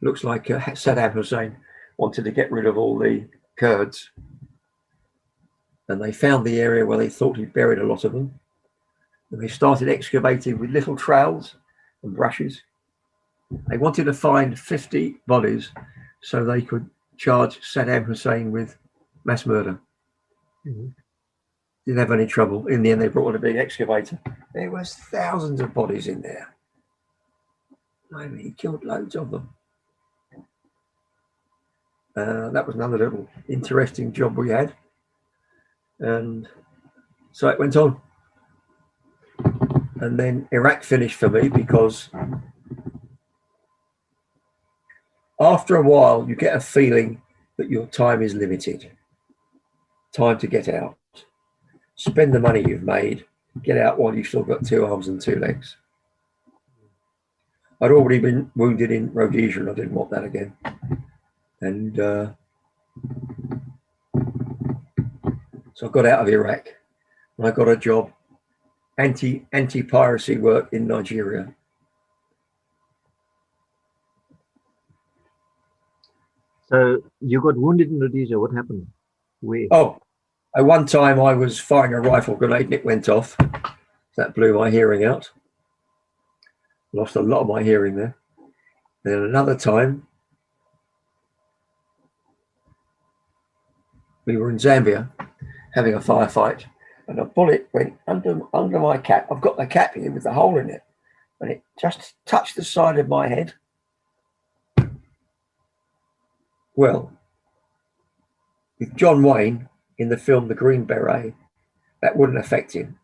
Looks like Saddam Hussein wanted to get rid of all the Kurds, and they found the area where they thought he'd buried a lot of them, and they started excavating with little trowels and brushes. They wanted to find 50 bodies so they could charge Saddam Hussein with mass murder. Didn't have any trouble. In the end, they brought in a big excavator. There was thousands of bodies in there. I mean, he killed loads of them. That was another little interesting job we had. And so it went on. And then Iraq finished for me, because after a while, you get a feeling that your time is limited. Time to get out. Spend the money you've made, get out while you've still got 2 arms and 2 legs. I'd already been wounded in Rhodesia, and I didn't want that again. And so I got out of Iraq, and I got a job, anti-piracy work in Nigeria. So you got wounded in Rhodesia. What happened? Where? Oh, at one time I was firing a rifle grenade and it went off. That blew my hearing out. Lost a lot of my hearing there. Then another time, we were in Zambia having a firefight, and a bullet went under my cap. I've got the cap here with the hole in it, and it just touched the side of my head. Well, with John Wayne in the film The Green Beret, that wouldn't affect him.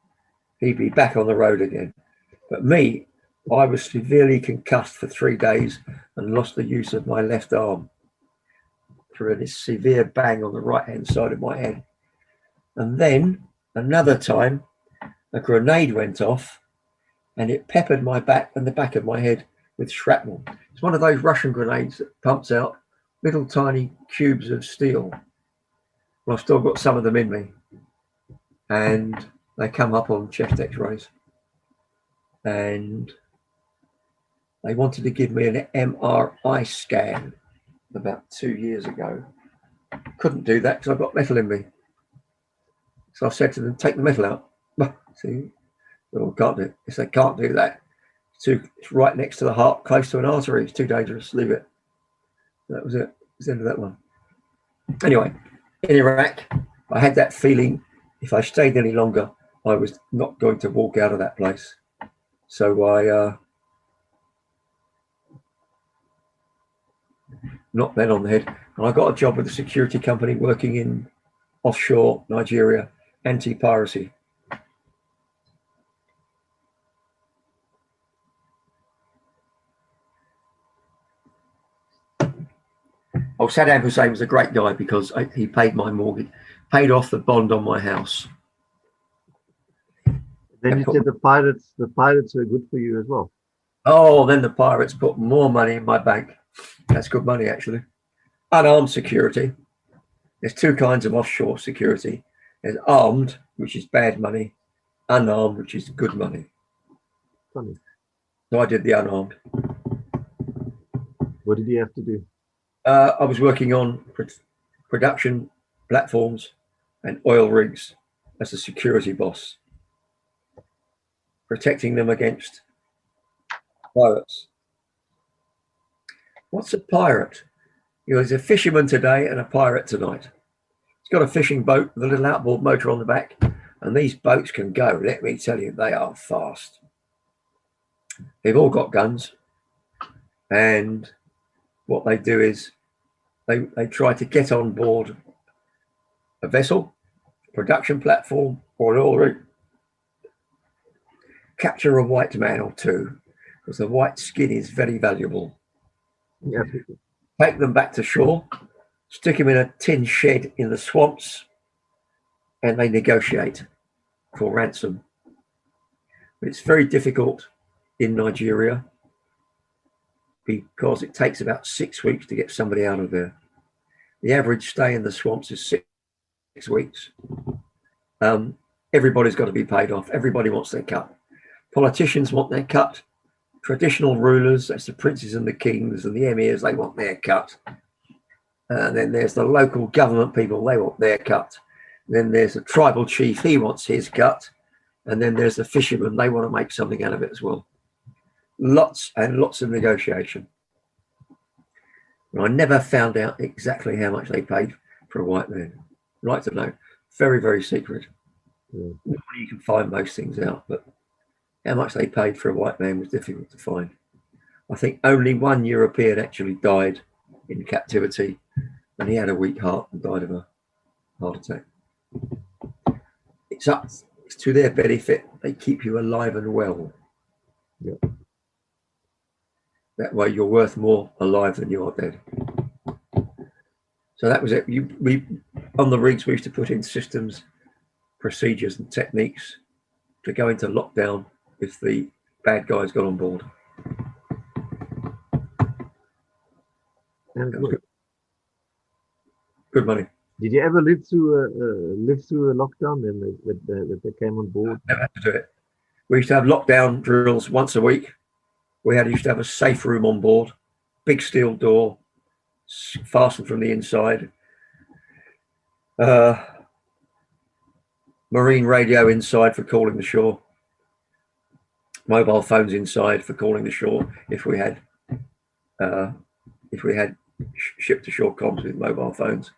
He'd be back on the road again. But me, I was severely concussed for 3 days and lost the use of my left arm through a severe bang on the right-hand side of my head. And then another time, a grenade went off and it peppered my back and the back of my head with shrapnel. It's one of those Russian grenades that pumps out little tiny cubes of steel. Well, I've still got some of them in me, and they come up on chest x-rays, and they wanted to give me an MRI scan about 2 years ago. Couldn't do that because I've got metal in me. So I said to them, take the metal out. See, well, can't do it. If they can't do that, it's right next to the heart, close to an artery. It's too dangerous. Leave it. That was it. It was the end of that one. Anyway, in Iraq, I had that feeling if I stayed any longer, I was not going to walk out of that place. So I knocked that on the head, and I got a job with a security company working in offshore Nigeria, anti-piracy. Oh, Saddam Hussein was a great guy because he paid my mortgage, paid off the bond on my house. Then you said the pirates were good for you as well. Oh, then the pirates put more money in my bank. That's good money, actually. Unarmed security. There's 2 kinds of offshore security. There's armed, which is bad money, unarmed, which is good money. Funny. So I did the unarmed. What did you have to do? I was working on production platforms and oil rigs as a security boss, protecting them against pirates. What's a pirate? There's a fisherman today and a pirate tonight. He's got a fishing boat with a little outboard motor on the back, and these boats can go. Let me tell you, they are fast. They've all got guns, and what they do is they try to get on board a vessel, production platform, or an oil rig, capture a white man or two, because the white skin is very valuable. Yeah. Take them back to shore, stick them in a tin shed in the swamps, and they negotiate for ransom. But it's very difficult in Nigeria because it takes about 6 weeks to get somebody out of there. The average stay in the swamps is 6 weeks. Everybody's got to be paid off. Everybody wants their cut. Politicians want their cut. Traditional rulers, that's the princes and the kings and the emirs, they want their cut. And then there's the local government people, they want their cut. Then there's the tribal chief, he wants his cut. And then there's the fishermen, they want to make something out of it as well. Lots and lots of negotiation. And I never found out exactly how much they paid for a white man. I'd like to know. Very, very secret. Yeah. You can find most things out, but how much they paid for a white man was difficult to find. I think only one European actually died in captivity, and he had a weak heart and died of a heart attack. It's to their benefit. They keep you alive and well. Yeah. That way you're worth more alive than you are dead. So that was it. We on the rigs, we used to put in systems, procedures and techniques to go into lockdown if the bad guys got on board. And Good money. did you ever live through a lockdown then that they came on board? Never had to do it. We used to have lockdown drills once a week. We used to have a safe room on board, big steel door, fastened from the inside. Marine radio inside for calling the shore. Mobile phones inside for calling the shore if we had ship to shore comms with mobile phones.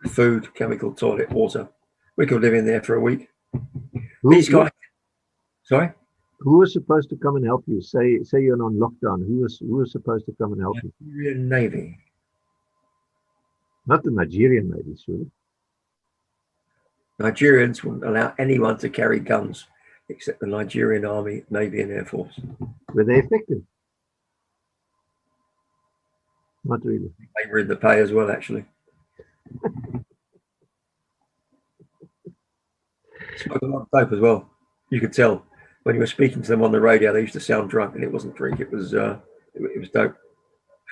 Food, chemical, toilet, water. We could live in there for a week. These guys. Sorry? Who was supposed to come and help you? Say you're on lockdown. Who was supposed to come and help you? Nigerian Navy. Not the Nigerian Navy, surely. Nigerians wouldn't allow anyone to carry guns except the Nigerian Army, Navy and Air Force. Were they effective? Not really. They were in the pay as well, actually. Smoked a lot of dope as well. You could tell when you were speaking to them on the radio, they used to sound drunk, and it wasn't drink, it was dope.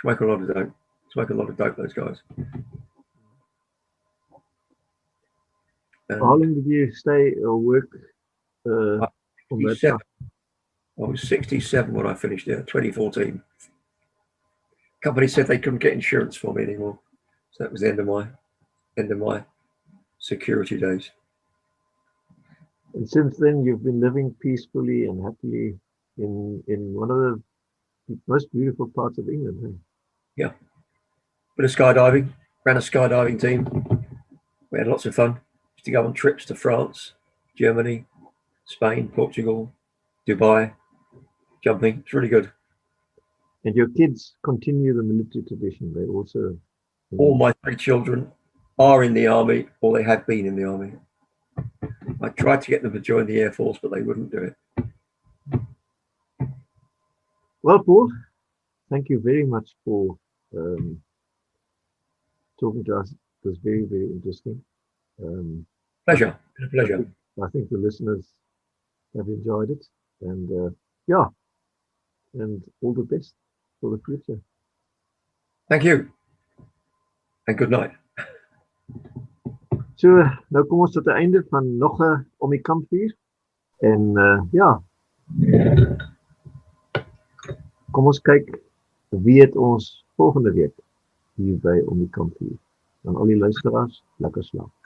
Smoke a lot of dope. Smoke a lot of dope, those guys. How long did you stay or work on that time? I was 67 when I finished there, 2014. Company said they couldn't get insurance for me anymore, so that was the end of my security days. And since then, you've been living peacefully and happily in one of the most beautiful parts of England. Hey? Yeah. Bit of skydiving, ran a skydiving team. We had lots of fun. Used to go on trips to France, Germany, Spain, Portugal, Dubai, jumping. It's really good. And your kids continue the military tradition. They also... All my 3 children are in the army, or they have been in the army. I tried to get them to join the Air Force, but they wouldn't do it. Well, Paul, thank you very much for talking to us. It was very, very interesting. Pleasure. A pleasure. I think the listeners have enjoyed it. And and all the best for the future. Thank you. And good night. So, nou kom ons tot die einde van nog 'n om die kampvuur. En kom ons kyk wie het ons volgende week hier by om die Kampvuur. Dan al die luisteraars, lekker slaap.